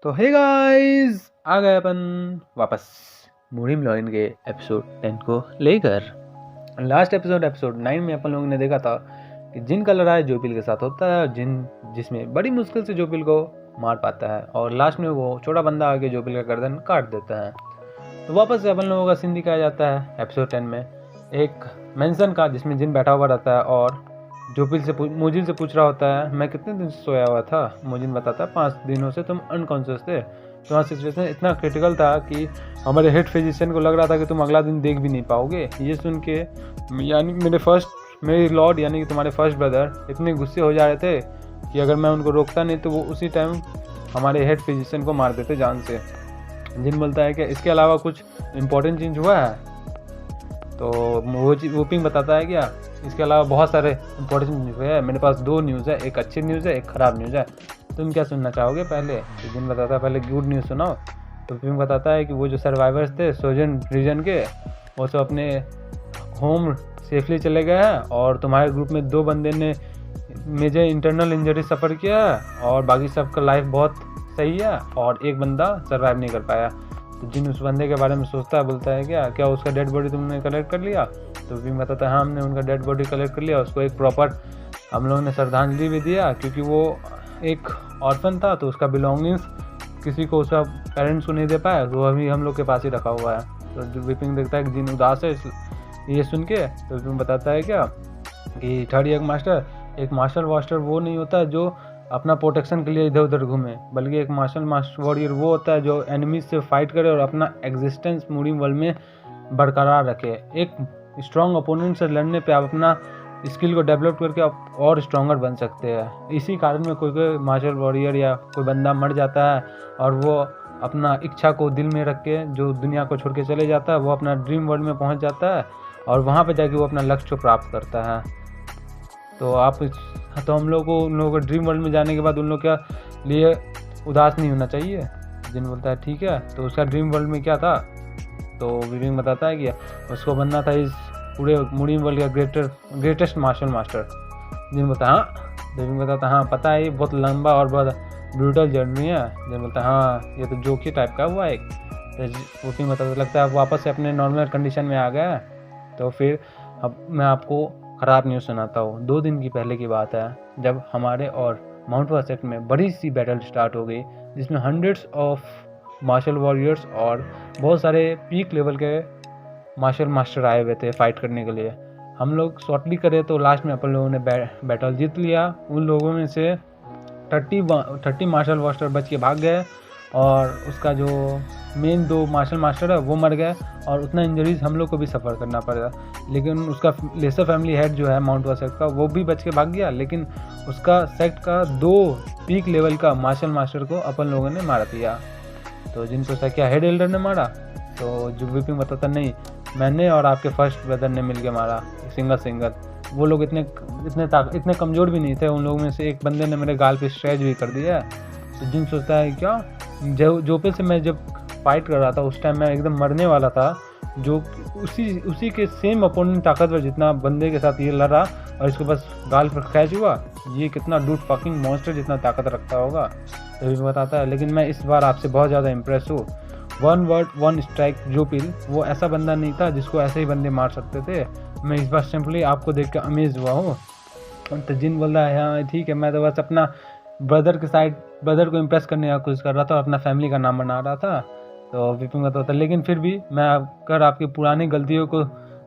तो hey guys, आ गए अपन वापस मुहिम लॉइन के एपिसोड 10 को लेकर। लास्ट एपिसोड 9 में अपन लोगों ने देखा था कि जिन का लड़ाई जोपिल के साथ होता है, जिसमें बड़ी मुश्किल से जोपिल को मार पाता है और लास्ट में वो छोटा बंदा आके जोपिल का गर्दन काट देता है। तो वापस से अपन लोगों का सीन दिखाया जाता है एपिसोड 10 में एक मेंशन का, जिसमें जिन बैठा हुआ रहता है और मोजिन से पूछ रहा होता है, मैं कितने दिन से सोया हुआ था। मोजिन बताता है 5 दिनों से तुम अनकॉन्शियस थे, तुम्हारा सिचुएशन इतना क्रिटिकल था कि हमारे हेड फिजिशियन को लग रहा था कि तुम अगला दिन देख भी नहीं पाओगे। ये सुन के यानी मेरे लॉर्ड यानी कि तुम्हारे फर्स्ट ब्रदर इतने गुस्से हो जा रहे थे कि अगर मैं उनको रोकता नहीं तो वो उसी टाइम हमारे हेड फिजिशियन को मार देते जान से। जिन बोलता है कि इसके अलावा कुछ इम्पोर्टेंट चेंज हुआ है, तो वो पिंग बताता है क्या इसके अलावा बहुत सारे इंपॉर्टेंट न्यूज़ है, मेरे पास 2 न्यूज़ है, एक अच्छी न्यूज़ है एक ख़राब न्यूज़ है, तुम क्या सुनना चाहोगे पहले। तो जिन बताता है पहले गुड न्यूज़ सुनाओ। तो पिंग बताता है कि वो जो सर्वाइवर्स थे सोजन रीजन के, वो सब अपने होम सेफली चले गए हैं और तुम्हारे ग्रुप में 2 बंदे ने मेजर इंटरनल इंजरी सफ़र किया है और बाकी सबका लाइफ बहुत सही है और एक बंदा सर्वाइव नहीं कर पाया। तो जिन उस बंदे के बारे में सोचता है, बोलता है क्या उसका डेड बॉडी तुमने कलेक्ट कर लिया। तो भी बताता है हाँ, हमने उनका डेड बॉडी कलेक्ट कर लिया, उसको एक प्रॉपर हम लोगों ने श्रद्धांजलि भी दिया, क्योंकि वो एक ऑर्फन था तो उसका बिलोंगिंग्स किसी को उसका पेरेंट्स को नहीं दे पाया, तो अभी हम लोग के पास ही रखा हुआ है। तो जो विपिंग देखता है कि जिन उदास है ये सुन के, तो विपिंग बताता है क्या कि थर्ड ईयर मास्टर एक मार्शल मास्टर वो नहीं होता जो अपना प्रोटेक्शन के लिए इधर उधर घूमे, बल्कि एक मार्शल वॉरियर वो होता है जो एनिमीज से फाइट करे और अपना एग्जिस्टेंस मुरीम वर्ल्ड में बरकरार रखे। एक स्ट्रॉन्ग अपोनेंट से लड़ने पे आप अपना स्किल को डेवलप करके आप और स्ट्रॉन्गर बन सकते हैं। इसी कारण में कोई मार्शल वॉरियर या कोई बंदा मर जाता है और वो अपना इच्छा को दिल में रख के जो दुनिया को छोड़ के चले जाता है, वो अपना ड्रीम वर्ल्ड में पहुंच जाता है और वहाँ पे जाके वो अपना लक्ष्य को प्राप्त करता है। तो हम लोग को उन लोगों को ड्रीम वर्ल्ड में जाने के बाद उन लोग के लिए उदास नहीं होना चाहिए। जिन बोलता है ठीक है। तो उसका ड्रीम वर्ल्ड में क्या था, तो विपिंग बताता है कि उसको बनना था इस पूरे मुरीम वर्ल्ड का ग्रेटेस्ट मार्शल मास्टर। जिन बोलता है हाँ। विपिंग बताता है हाँ पता है, ये बहुत लंबा और बहुत ब्रूटल जर्नी है। जिन बोलता है हाँ ये तो जोकी टाइप का हुआ एक। तो विपिंग बताता लगता है आप वापस से अपने नॉर्मल कंडीशन में आ गया। तो फिर अब मैं आपको ख़राब न्यूज़ सुनाता हूँ। 2 दिन की पहले की बात है, जब हमारे और माउंट वासेट में बड़ी सी बैटल स्टार्ट हो गई, जिसमें हंड्रेड्स ऑफ मार्शल वॉरियर्स और बहुत सारे पीक लेवल के मार्शल मास्टर आए हुए थे फाइट करने के लिए। हम लोग शॉर्टली करें तो लास्ट में अपन लोगों ने बैटल जीत लिया। उन लोगों में से 30 मार्शल मास्टर बच के भाग गए और उसका जो मेन 2 मार्शल मास्टर है वो मर गए और उतना इंजरीज हम लोग को भी सफ़र करना पड़ा। लेकिन उसका लेसर फैमिली हेड जो है माउंट वासेट का, वो भी बच के भाग गया, लेकिन उसका सेक्ट का 2 पीक लेवल का मार्शल मास्टर को अपन लोगों ने मार दिया। तो जिनको सा क्या हेड एल्डर ने मारा, तो जो विपिंग बताता नहीं, मैंने और आपके फर्स्ट ब्रदर ने मिल के मारा सिंगल। वो लोग इतने कमज़ोर भी नहीं थे। उन लोगों में से एक बंदे ने मेरे गाल पे स्ट्रेच भी कर दिया। तो जिन सोचता है क्या जोपे से मैं जब फाइट कर रहा था उस टाइम मैं एकदम मरने वाला था, जो उसी के सेम अपोनेंट ताकतवर जितना बंदे के साथ ये लड़ा और इसको बस गाल पर खैच हुआ। ये कितना डूड फकिंग मॉन्स्टर जितना ताकत रखता होगा। तो भी बताता है लेकिन मैं इस बार आपसे बहुत ज़्यादा इम्प्रेस हूँ। 1 वर्ड 1 स्ट्राइक जोपिल वो ऐसा बंदा नहीं था जिसको ऐसे ही बंदे मार सकते थे। मैं इस बार सिंपली आपको देख कर अमेज हुआ हूँ। तो जिन बोल रहा है हाँ ठीक है, मैं तो बस अपना ब्रदर को इम्प्रेस करने का कोशिश कर रहा था और अपना फैमिली का नाम बना रहा था। तो विपिंग बताता था लेकिन फिर भी मैं अगर आपकी पुरानी गलतियों को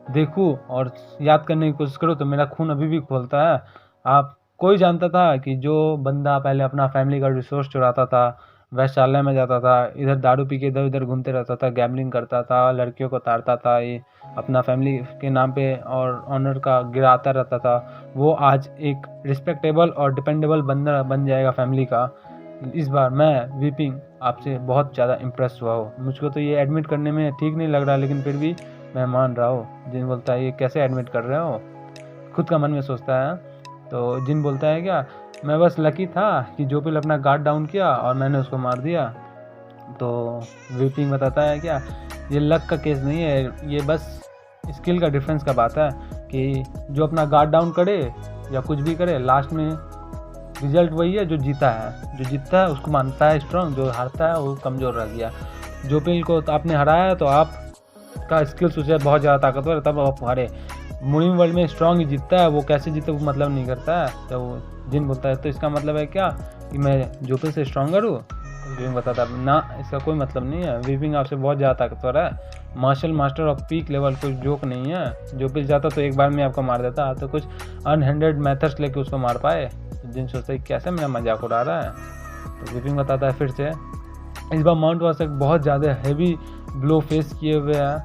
देखूं और याद करने की कोशिश करूं तो मेरा खून अभी भी खोलता है। आप कोई जानता था कि जो बंदा पहले अपना फैमिली का रिसोर्स चुराता था, वैश्यालय में जाता था, इधर दारू पी के इधर उधर घूमते रहता था, गैम्बलिंग करता था, लड़कियों को ताड़ता था, ये अपना फैमिली के नाम पे और ऑनर का गिराता रहता था, वो आज एक रिस्पेक्टेबल और डिपेंडेबल बंदा बन जाएगा फैमिली का। इस बार मैं विपिंग आपसे बहुत ज़्यादा इम्प्रेस हुआ हूँ। मुझको तो ये एडमिट करने में ठीक नहीं लग रहा, लेकिन फिर भी मैं मान रहा हूँ। जिन बोलता है ये कैसे एडमिट कर रहे हो, खुद का मन में सोचता है। तो जिन बोलता है क्या मैं बस लकी था कि जोपिल अपना गार्ड डाउन किया और मैंने उसको मार दिया। तो विपिंग बताता है क्या ये लक का केस नहीं है, ये बस स्किल का डिफरेंस का बात है कि जो अपना गार्ड डाउन करे या कुछ भी करे, लास्ट में रिजल्ट वही है जो जीता है, जो जीतता है उसको मानता है स्ट्रांग, जो हारता है वो कमज़ोर रह गया। जोपिल को तो आपने हराया तो आपका स्किल्स उससे बहुत ज़्यादा ताकतवर है, तब आप हारे। मूविंग वर्ल्ड में स्ट्रांग ही जीतता है, वो कैसे जीते वो मतलब नहीं करता है जब वो जिन बोलता है। तो इसका मतलब है क्या कि मैं जोपिल से स्ट्रांगर हूँ? वीविंग बताता है ना, इसका कोई मतलब नहीं है। वीविंग आपसे बहुत ज़्यादा ताकतवर है, marshal master of peak level, कोई जोक नहीं है। जोपिल जाता तो एक बार में आपको मार देता, तो कुछ अनहैंडेड मेथड्स लेके उसको मार पाए। जिन सोचता है कैसे मेरा मजाक उड़ा रहा है। तो वीविंग बताता है फिर से, इस बार माउंट वासक बहुत ज़्यादा हैवी ब्लो फेस किए हुए हैं।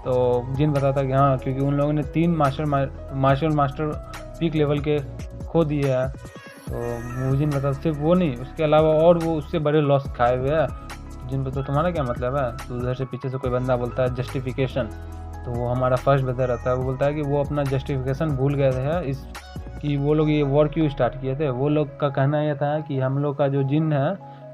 तो जिन बताता है कि हाँ, क्योंकि उन लोगों ने 3 मार्शल मास्टर पीक लेवल के खो दिए हैं। तो जिन बताता सिर्फ वो नहीं, उसके अलावा और वो उससे बड़े लॉस खाए हुए हैं। जिन बताता तुम्हारा क्या मतलब है? तो उधर से पीछे से कोई बंदा बोलता है जस्टिफिकेशन। तो वो हमारा फर्स्ट ब्रदर रहता है, वो बोलता है कि वो अपना जस्टिफिकेशन भूल गए थे इस कि वो लोग ये वॉर क्यों स्टार्ट किए थे। वो लोग का कहना यह था कि हम लोग का जो जिन है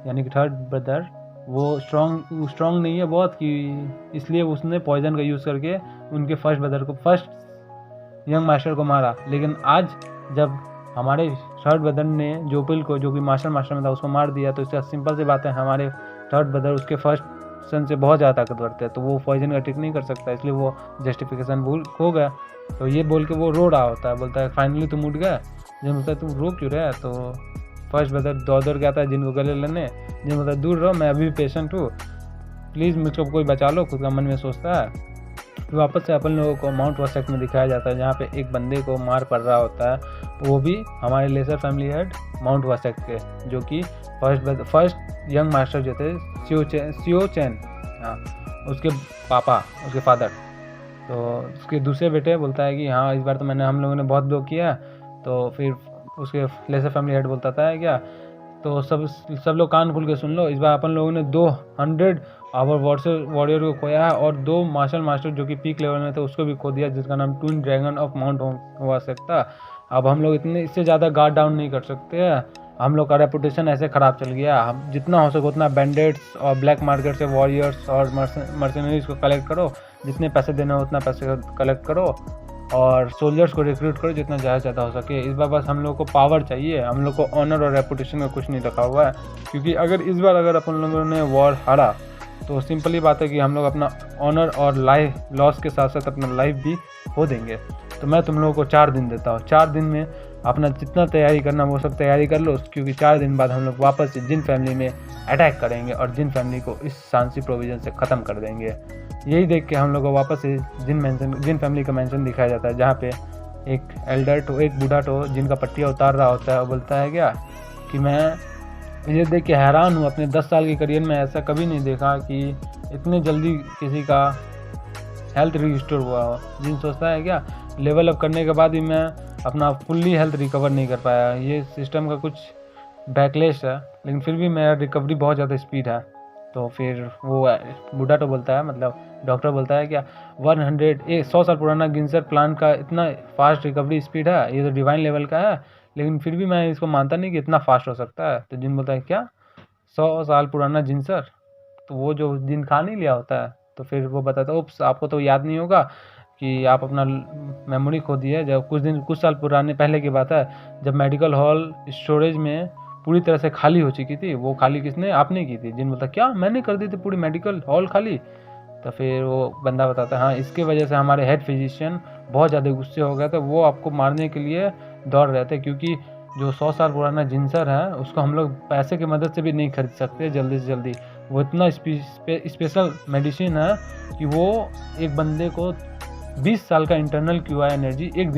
यानी कि थर्ड ब्रदर वो स्ट्रॉन्ग नहीं है बहुत, कि इसलिए उसने पॉइजन का यूज़ करके उनके फर्स्ट ब्रदर को, फर्स्ट यंग मास्टर को मारा। लेकिन आज जब हमारे थर्ड ब्रदर ने जोपिल को, जो कि मास्टर में था, उसको मार दिया, तो इसका सिंपल सी बात है हमारे थर्ड ब्रदर उसके फर्स्ट सन से बहुत ज़्यादा ताकतवर थे, तो वो पॉइजन का ट्रिक नहीं कर सकता, इसलिए वो जस्टिफिकेशन भूल हो गया। तो ये बोल के वो रो रहा होता है, बोलता है फाइनली तुम उठ गया। जिन बोलता है तुम रो क्यों रहे? तो फर्स्ट ब्रदर दौड़ के आता है जिनको गले लेने। जिन बोलता है दूर रहो, मैं अभी भी पेशेंट हूँ, प्लीज़ मुझको कोई बचा लो, खुद का मन में सोचता है। फिर वापस से अपन लोगों को माउंट वासक में दिखाया जाता है, जहाँ पे एक बंदे को मार पड़ रहा होता है, वो भी हमारे लेसर फैमिली हेड माउंट वासक के, जो कि फर्स्ट यंग मास्टर जो थे सियो चैन, हाँ, उसके पापा, उसके फादर। तो उसके दूसरे बेटे बोलता है कि हाँ, इस बार तो हम लोगों ने बहुत ब्लो किया। तो फिर उसके लेसर फैमिली हेड बोलता था क्या, तो सब लोग कान खोल के सुन लो, इस बार अपन लोगों ने 200 आवर वॉरियर को खोया है, और 2 मार्शल मास्टर जो कि पीक लेवल में थे उसको भी खो दिया, जिसका नाम ट्विन ड्रैगन ऑफ माउंट वासक था। अब हम लोग इतने इससे ज़्यादा गार्ड डाउन नहीं कर सकते हैं, हम लोग का रेपुटेशन ऐसे ख़राब चल गया। हम जितना हो सके उतना बैंडेड्स और ब्लैक मार्केट से वॉरियर्स और मर्सनरीज को कलेक्ट करो, जितने पैसे देना हो उतना पैसे कलेक्ट करो, और सोल्जर्स को रिक्रूट करो जितना ज़्यादा हो सके। इस बार बस हम लोग को पावर चाहिए, हम लोग को ऑनर और रेपुटेशन का कुछ नहीं रखा हुआ है, क्योंकि इस बार अगर अपन लोगों ने वॉर हारा तो सिंपली बात है कि हम लोग अपना ऑनर और लाइफ लॉस के साथ साथ अपना लाइफ भी खो देंगे। तो मैं तुम लोगों को 4 दिन देता हूँ, 4 दिन में अपना जितना तैयारी करना वो सब तैयारी कर लो, क्योंकि 4 दिन बाद हम लोग वापस से जिन फैमिली में अटैक करेंगे और जिन फैमिली को इस सांसी प्रोविजन से ख़त्म कर देंगे। यही देख के हम लोग को वापस से जिन फैमिली का मेंशन दिखाया जाता है, जहाँ पे एक एल्डर टो, एक बूढ़ा टो जिनका पट्टियाँ उतार रहा होता है, और बोलता है क्या कि मैं ये देख के हैरान हूँ, अपने 10 साल के करियर में ऐसा कभी नहीं देखा कि इतने जल्दी किसी का हेल्थ रिस्टोर हुआ हो। जिन सोचता है क्या लेवल अप करने के बाद भी मैं अपना फुल्ली हेल्थ रिकवर नहीं कर पाया, ये सिस्टम का कुछ बैकलेश है, लेकिन फिर भी मेरा रिकवरी बहुत ज़्यादा स्पीड है। तो फिर वो बूढ़ा तो बोलता है, मतलब डॉक्टर बोलता है क्या 100 साल पुराना गिंसर प्लांट का इतना फास्ट रिकवरी स्पीड है, ये तो डिवाइन लेवल का है, लेकिन फिर भी मैं इसको मानता नहीं कि इतना फास्ट हो सकता है। तो जिन बोलता है क्या 100 साल पुराना जिंसर, तो वो जो जिन खा नहीं लिया होता है। तो फिर वो बताता है उप्स, आपको तो याद नहीं होगा कि आप अपना मेमोरी खो दिए, जब कुछ साल पुराने पहले की बात है, जब मेडिकल हॉल स्टोरेज में पूरी तरह से खाली हो चुकी थी। वो खाली किसने? आपने की थी। जिन बोलता क्या मैंने कर दी थी पूरी मेडिकल हॉल खाली? तो फिर वो बंदा बताता है हाँ, इसके वजह से हमारे हेड फिजिशियन बहुत ज़्यादा गुस्से हो गए थे, वो आपको मारने के लिए दौड़ रहे थे, क्योंकि जो 100 साल पुराना जिंसर है उसको हम लोग पैसे की मदद से भी नहीं खरीद सकते जल्दी से जल्दी। वो इतना स्पेशल मेडिसिन है कि वो एक बंदे को 20 साल का इंटरनल QI एनर्जी एक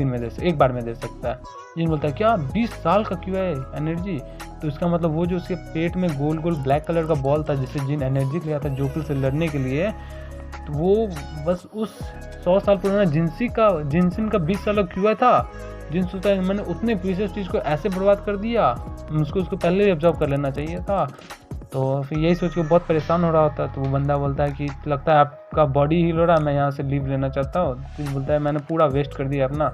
बार में दे सकता है। जिन बोलता है क्या 20 साल का QI एनर्जी? तो इसका मतलब वो जो उसके पेट में गोल गोल ब्लैक कलर का बॉल था जिससे जिन एनर्जी लिया था जोकिल से लड़ने के लिए, तो वो बस उस 100 साल पुराना जिनसिन का 20 साल का QI था। जिन सोचता है मैंने उतने प्रीशियस चीज़ को ऐसे बर्बाद कर दिया, उसको पहले ही ऑब्जर्व कर लेना चाहिए था। तो फिर यही सोच के बहुत परेशान हो रहा होता है। तो वो बंदा बोलता है कि लगता है आपका बॉडी हील हो रहा है, मैं यहाँ से लीव लेना चाहता हूँ। जिन बोलता है मैंने पूरा वेस्ट कर दिया अपना।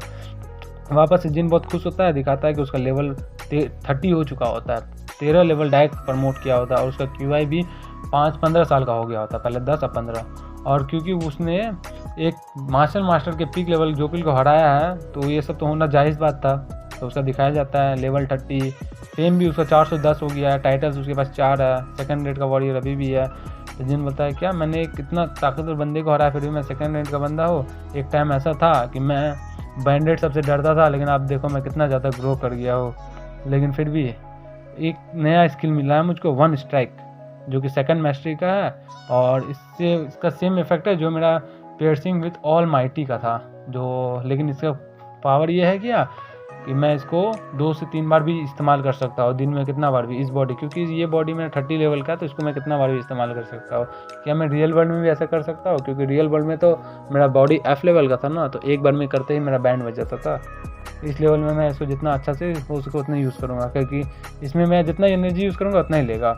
वापस से जिन बहुत खुश होता है, दिखाता है कि उसका लेवल 30 हो चुका होता है, 13 लेवल डायरेक्ट प्रमोट किया होता है, और उसका QI भी 5-15 साल का हो गया होता है, पहले 10 और 15। और क्योंकि उसने एक मार्शल मास्टर के पीक लेवल जोकिल को हराया है, तो ये सब तो होना जायज़ बात था। तो उसका दिखाया जाता है लेवल 30, फेम भी उसका 410 हो गया है, टाइटल्स उसके पास 4 है, सेकंड रेट का वॉरियर अभी भी है। तो जिन बोलता है क्या मैंने एक इतना ताकतवर बंदे को हराया फिर भी मैं सेकंड रेट का बंदा हो। एक टाइम ऐसा था कि मैं बैंडेड सबसे डरता था, लेकिन आप देखो मैं कितना ज़्यादा ग्रो कर गया हो। लेकिन फिर भी एक नया स्किल मिला है मुझको, वन स्ट्राइक, जो कि सेकंड मैस्ट्री का है, और इसका सेम इफेक्ट है जो मेरा पियर्सिंग विथ ऑल माइटी का था जो। लेकिन इसका पावर ये है क्या कि मैं इसको 2 से 3 बार भी इस्तेमाल कर सकता हूँ दिन में, कितना बार भी इस बॉडी, क्योंकि ये बॉडी मेरा 30 लेवल का है तो इसको मैं कितना बार भी इस्तेमाल कर सकता हूँ। क्या मैं रियल वर्ल्ड में भी ऐसा कर सकता हूँ? क्योंकि रियल वर्ल्ड में तो मेरा बॉडी F लेवल का था ना, तो एक बार में करते ही मेरा बैंड बज जाता था। इस लेवल में मैं इसको जितना अच्छा से हो सके उतना यूज़ करूँगा, क्योंकि इसमें मैं जितना एनर्जी यूज़ करूँगा उतना ही लेगा,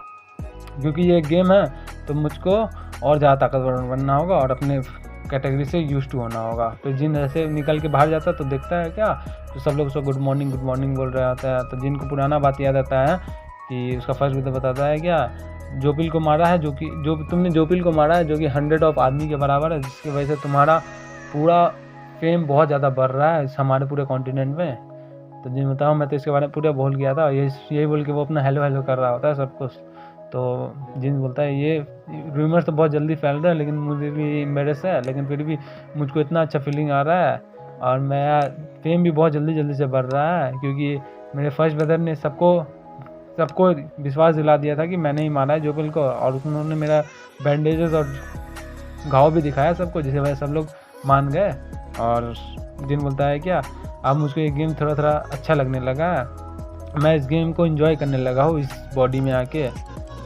क्योंकि ये गेम है तो मुझको और ज़्यादा ताकतवर बनना होगा और अपने कैटेगरी से यूज टू होना होगा। फिर जिन ऐसे निकल के बाहर जाता है तो देखता है क्या, तो सब लोग उसको गुड मॉर्निंग बोल रहा होता है। तो जिनको पुराना बात याद आता है कि उसका फर्स्ट भी बताता है क्या, जोपिल को मारा है, जो तुमने जोपिल को मारा है जो कि 100 ऑफ आदमी के बराबर है, जिसकी वजह से तुम्हारा पूरा फेम बहुत ज़्यादा बढ़ रहा है हमारे पूरे कॉन्टिनेंट में। तो जिन बताऊँ मैं तो इसके बारे में पूरा भूल गया था, यही बोल के वो अपना हेलो कर रहा होता है सब कुछ। तो जिन बोलता है ये रूमर्स तो बहुत जल्दी फैल रहा है लेकिन मुझे भी एम्बैरेस है, लेकिन फिर भी मुझको इतना अच्छा फीलिंग आ रहा है और मेरा फेम भी बहुत जल्दी से बढ़ रहा है, क्योंकि मेरे फर्स्ट ब्रदर ने सबको विश्वास दिला दिया था कि मैंने ही मारा है जोपिल को, और उन्होंने मेरा बैंडेजेस और घाव भी दिखाया सबको, जिससे वजह सब लोग मान गए। और जिन बोलता है क्या, अब मुझको ये गेम थोड़ा अच्छा लगने लगा, मैं इस गेम को एंजॉय करने लगा हूँ इस बॉडी में आके।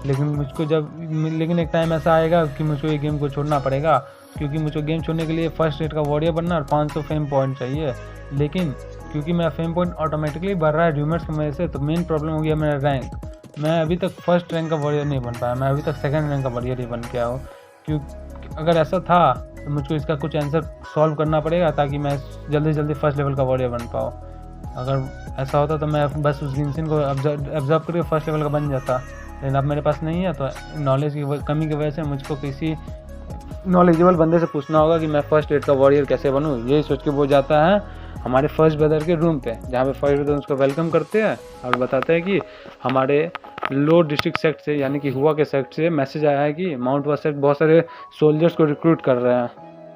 लेकिन एक टाइम ऐसा आएगा कि मुझको ये गेम को छोड़ना पड़ेगा, क्योंकि मुझको गेम छोड़ने के लिए फर्स्ट रेट का वॉरियर बनना और 500 फेम पॉइंट चाहिए। लेकिन क्योंकि मेरा फेम पॉइंट ऑटोमेटिकली बढ़ रहा है रूमर्स की वजह से, तो मेन प्रॉब्लम हो गया मेरा रैंक। मैं अभी तक फर्स्ट रैंक का वॉरियर नहीं बन पाया, मैं अभी तक सेकंड रैंक का वॉरियर ही बन गया हूँ। क्योंकि अगर ऐसा था तो मुझको इसका कुछ आंसर सॉल्व करना पड़ेगा ताकि मैं जल्दी फर्स्ट लेवल का वॉरियर बन पाऊँ। अगर ऐसा होता तो मैं बस उस गिनसिन को ऑब्जर्व करके फर्स्ट लेवल का बन जाता, लेकिन अब मेरे पास नहीं है। तो नॉलेज की कमी की वजह से मुझको किसी नॉलेजेबल बंदे से पूछना होगा कि मैं फर्स्ट रेट का वॉरियर कैसे बनूँ। यही सोच के वो जाता है हमारे फर्स्ट ब्रदर के रूम पे, जहाँ पे फर्स्ट ब्रदर उसको वेलकम करते हैं और बताते हैं कि हमारे लो डिस्ट्रिक्ट सेक्ट से, यानी कि हुआ के सेक्ट से मैसेज आया है कि माउंट वास सेक्ट बहुत सारे सोल्जर्स को रिक्रूट कर रहे हैं।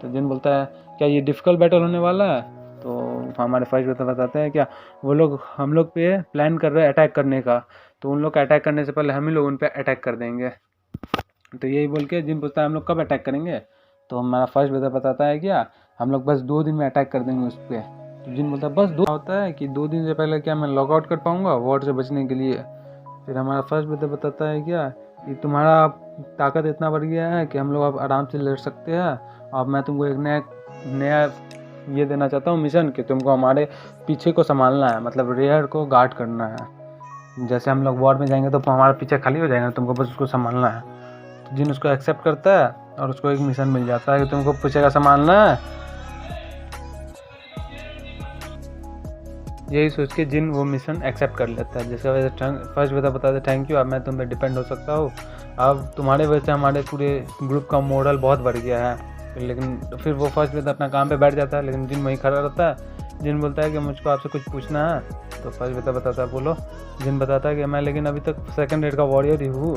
तो जिन बोलता है क्या ये डिफ़िकल्ट बैटल होने वाला है? तो हमारे फर्स्ट ब्रदर बताते हैं क्या वो लोग हम लोग पे प्लान कर रहे हैं अटैक करने का, तो उन लोग का अटैक करने से पहले हम ही लोग उन पे अटैक कर देंगे। तो यही बोल के जिन पूछता है हम लोग कब अटैक करेंगे, तो हमारा फर्स्ट ब्रदर बताता है क्या हम लोग बस 2 दिन में अटैक कर देंगे उस पर। तो जिन बोलता है बस 2 होता है कि 2 दिन से पहले क्या मैं लॉग आउट कर पाऊँगा वॉर से बचने के लिए। फिर हमारा फर्स्ट ब्रदर बताता है क्या कि तुम्हारा ताकत इतना बढ़ गया है कि हम लोग अब आराम से लड़ सकते हैं, और मैं तुमको एक नया ये देना चाहता हूँ मिशन कि तुमको हमारे पीछे को संभालना है, मतलब रेयर को गार्ड करना है। जैसे हम लोग वॉर में जाएंगे तो हमारा पीछे खाली हो जाएगा, तुमको बस उसको संभालना है। तो जिन उसको एक्सेप्ट करता है और उसको एक मिशन मिल जाता है कि तुमको पीछे का संभालना है। यही सोच के जिन वो मिशन एक्सेप्ट कर लेता है, जिसकी वजह से फर्स्ट बताता है थैंक यू, अब मैं तुम पे डिपेंड हो सकता हूँ, अब तुम्हारे वजह से हमारे पूरे ग्रुप का मोरल बहुत बढ़ गया है। लेकिन फिर वो फर्स्ट अपना काम पे बैठ जाता है, लेकिन जिन वहीं खड़ा रहता है। जिन बोलता है कि मुझको आपसे कुछ पूछना है, तो फर्स्ट बताता है बोलो। जिन बताता है कि मैं लेकिन अभी तक सेकंड रेट का वॉरियर ही हूँ।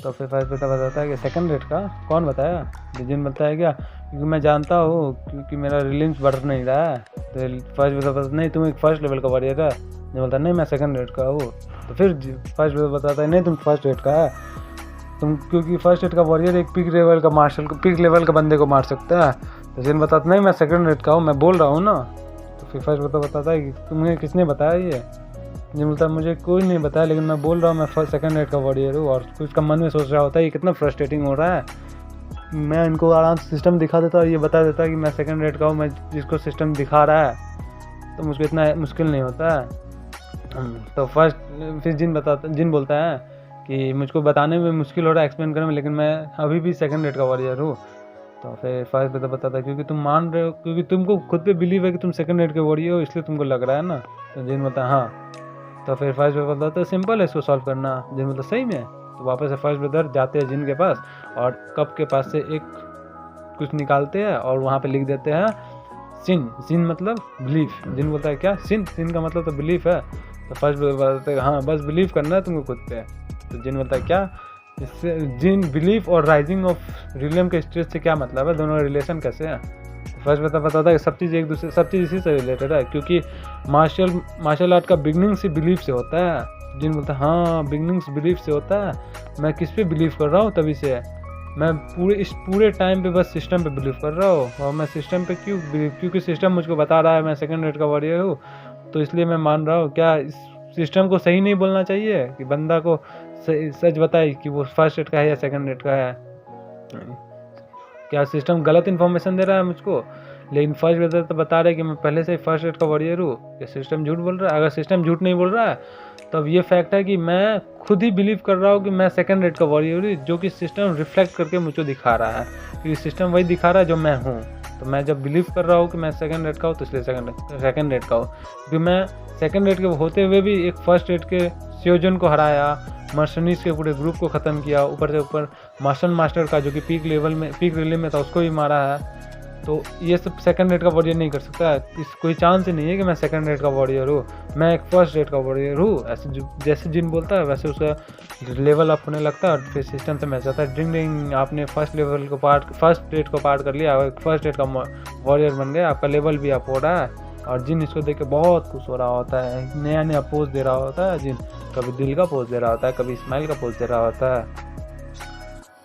तो फिर फर्स्ट बताता है कि सेकंड रेट का कौन बताया? जिन बताता है क्या क्योंकि मैं जानता हूँ क्योंकि मेरा रिलिम्स बढ़ नहीं रहा है। तो फर्स्ट बताता नहीं तुम एक फर्स्ट लेवल का वॉरियर है। जो बोलता है नहीं मैं सेकंड रेट का हूँ। तो फिर फर्स्ट बताता है नहीं तुम फर्स्ट रेट का है, तुम क्योंकि फर्स्ट रेट का वॉरियर एक पिक लेवल का मार्शल को पिक लेवल का बंदे को मार सकता है। तो जिन बताता नहीं मैं सेकंड रेट का हूँ, मैं बोल रहा हूँ ना। तो फिर फर्स्ट बताता है कि तुम्हें किसने बताया ये? जिन बोलता है मुझे कोई नहीं बताया, लेकिन मैं बोल रहा हूँ मैं फर्स्ट सेकंड रेट का वॉरियर हूँ। और उसका मन में सोच रहा होता है ये कितना फ्रस्ट्रेटिंग हो रहा है, मैं इनको आराम से सिस्टम दिखा देता और ये बता देता कि मैं सेकंड रेट का हूँ। मैं जिसको सिस्टम दिखा रहा है तो मुझको इतना मुश्किल नहीं होता है। तो फिर जिन बोलता है कि मुझको बताने में मुश्किल हो रहा है, एक्सप्लेन करने में, लेकिन मैं अभी भी सेकंड रेट का वॉरियर हूँ। तो फिर फर्स्ट बताता है क्योंकि तुम मान रहे हो, क्योंकि तुमको खुद पे बिलीव है कि तुम सेकंड रेट के वॉरियर हो, इसलिए तुमको लग रहा है ना। तो जिन बोलता है हाँ। तो फिर फर्स्ट बताता है सिंपल है इसको सॉल्व करना। जिन बोलता सही में। तो वापस से फर्स्ट ब्रदर जाते हैं जिन के पास और कप के पास से एक कुछ निकालते हैं और वहाँ पे लिख देते हैं सिन, सिन मतलब बिलीफ। जिन बोलता है क्या सिन, सिन का मतलब तो बिलीफ है। तो फर्स्ट बोलता है हाँ बस बिलीव करना है तुमको खुद पे। तो जिन बोलता है क्या, इससे जिन बिलीफ और राइजिंग ऑफ रिलियम के स्टेज से क्या मतलब है, दोनों का रिलेशन कैसे है। फर्स्ट बताता है सब चीज़ एक दूसरे, सब चीज़ इसी से रिलेटेड है, क्योंकि मार्शल आर्ट का बिगनिंग से बिलीफ से होता है। जिन बोलता है हाँ बिगनिंग्स बिलीफ से होता है, मैं किस पे बिलीव कर रहा हूँ तभी से है। मैं इस पूरे टाइम पे बस सिस्टम पे बिलीव कर रहा हूँ, और मैं सिस्टम पे क्यों बिलीव, क्योंकि सिस्टम मुझको बता रहा है मैं सेकंड रेट का वॉरियर हूँ, तो इसलिए मैं मान रहा हूँ। क्या इस सिस्टम को सही नहीं बोलना चाहिए कि बंदा को सच बताए कि वो फर्स्ट रेट का है या सेकंड रेट का है। क्या सिस्टम गलत इन्फॉर्मेशन दे रहा है मुझको, लेकिन फर्स्ट रेट तो बता रहा है कि मैं पहले से ही फर्स्ट रेट का वॉरियर हूँ। क्या सिस्टम झूठ बोल रहा है? अगर सिस्टम झूठ नहीं बोल रहा है तो अब ये फैक्ट है कि मैं खुद ही बिलीव कर रहा हूँ कि मैं सेकंड रेट का वॉरियर हूँ, जो कि सिस्टम रिफ्लेक्ट करके मुझको दिखा रहा है, क्योंकि सिस्टम वही दिखा रहा है जो मैं हूँ। तो मैं जब बिलीव कर रहा हूँ कि मैं सेकंड रेट का हूँ, तो इसलिए सेकंड रेट का हूँ। क्योंकि मैं सेकंड रेट के होते हुए भी एक फर्स्ट रेट के सियोजन को हराया, मर्सनीज के पूरे ग्रुप को ख़त्म किया, ऊपर से ऊपर मार्शल मास्टर का जो कि पीक लेवल में, पीक रिले में था, उसको भी मारा है। तो ये सब सेकंड रेट का वॉरियर नहीं कर सकता। इस कोई चांस ही नहीं है कि मैं सेकंड रेट का वॉरियर हूँ, मैं एक फर्स्ट रेट का वॉरियर हूँ। ऐसे जैसे जिन बोलता है वैसे उसका लेवल अप होने लगता है, और फिर सिस्टम से मैच आता है। ड्रिंग ड्रिंग, आपने फर्स्ट लेवल को फर्स्ट रेट को पार कर लिया, और फर्स्ट रेट का वॉरियर बन गया, आपका लेवल भी अप हो रहा है। और जिन इसको देख के बहुत खुश हो रहा होता है, नया नया पोज दे रहा होता है जिन, कभी दिल का पोज दे रहा होता है, कभी स्माइल का पोज दे रहा होता है,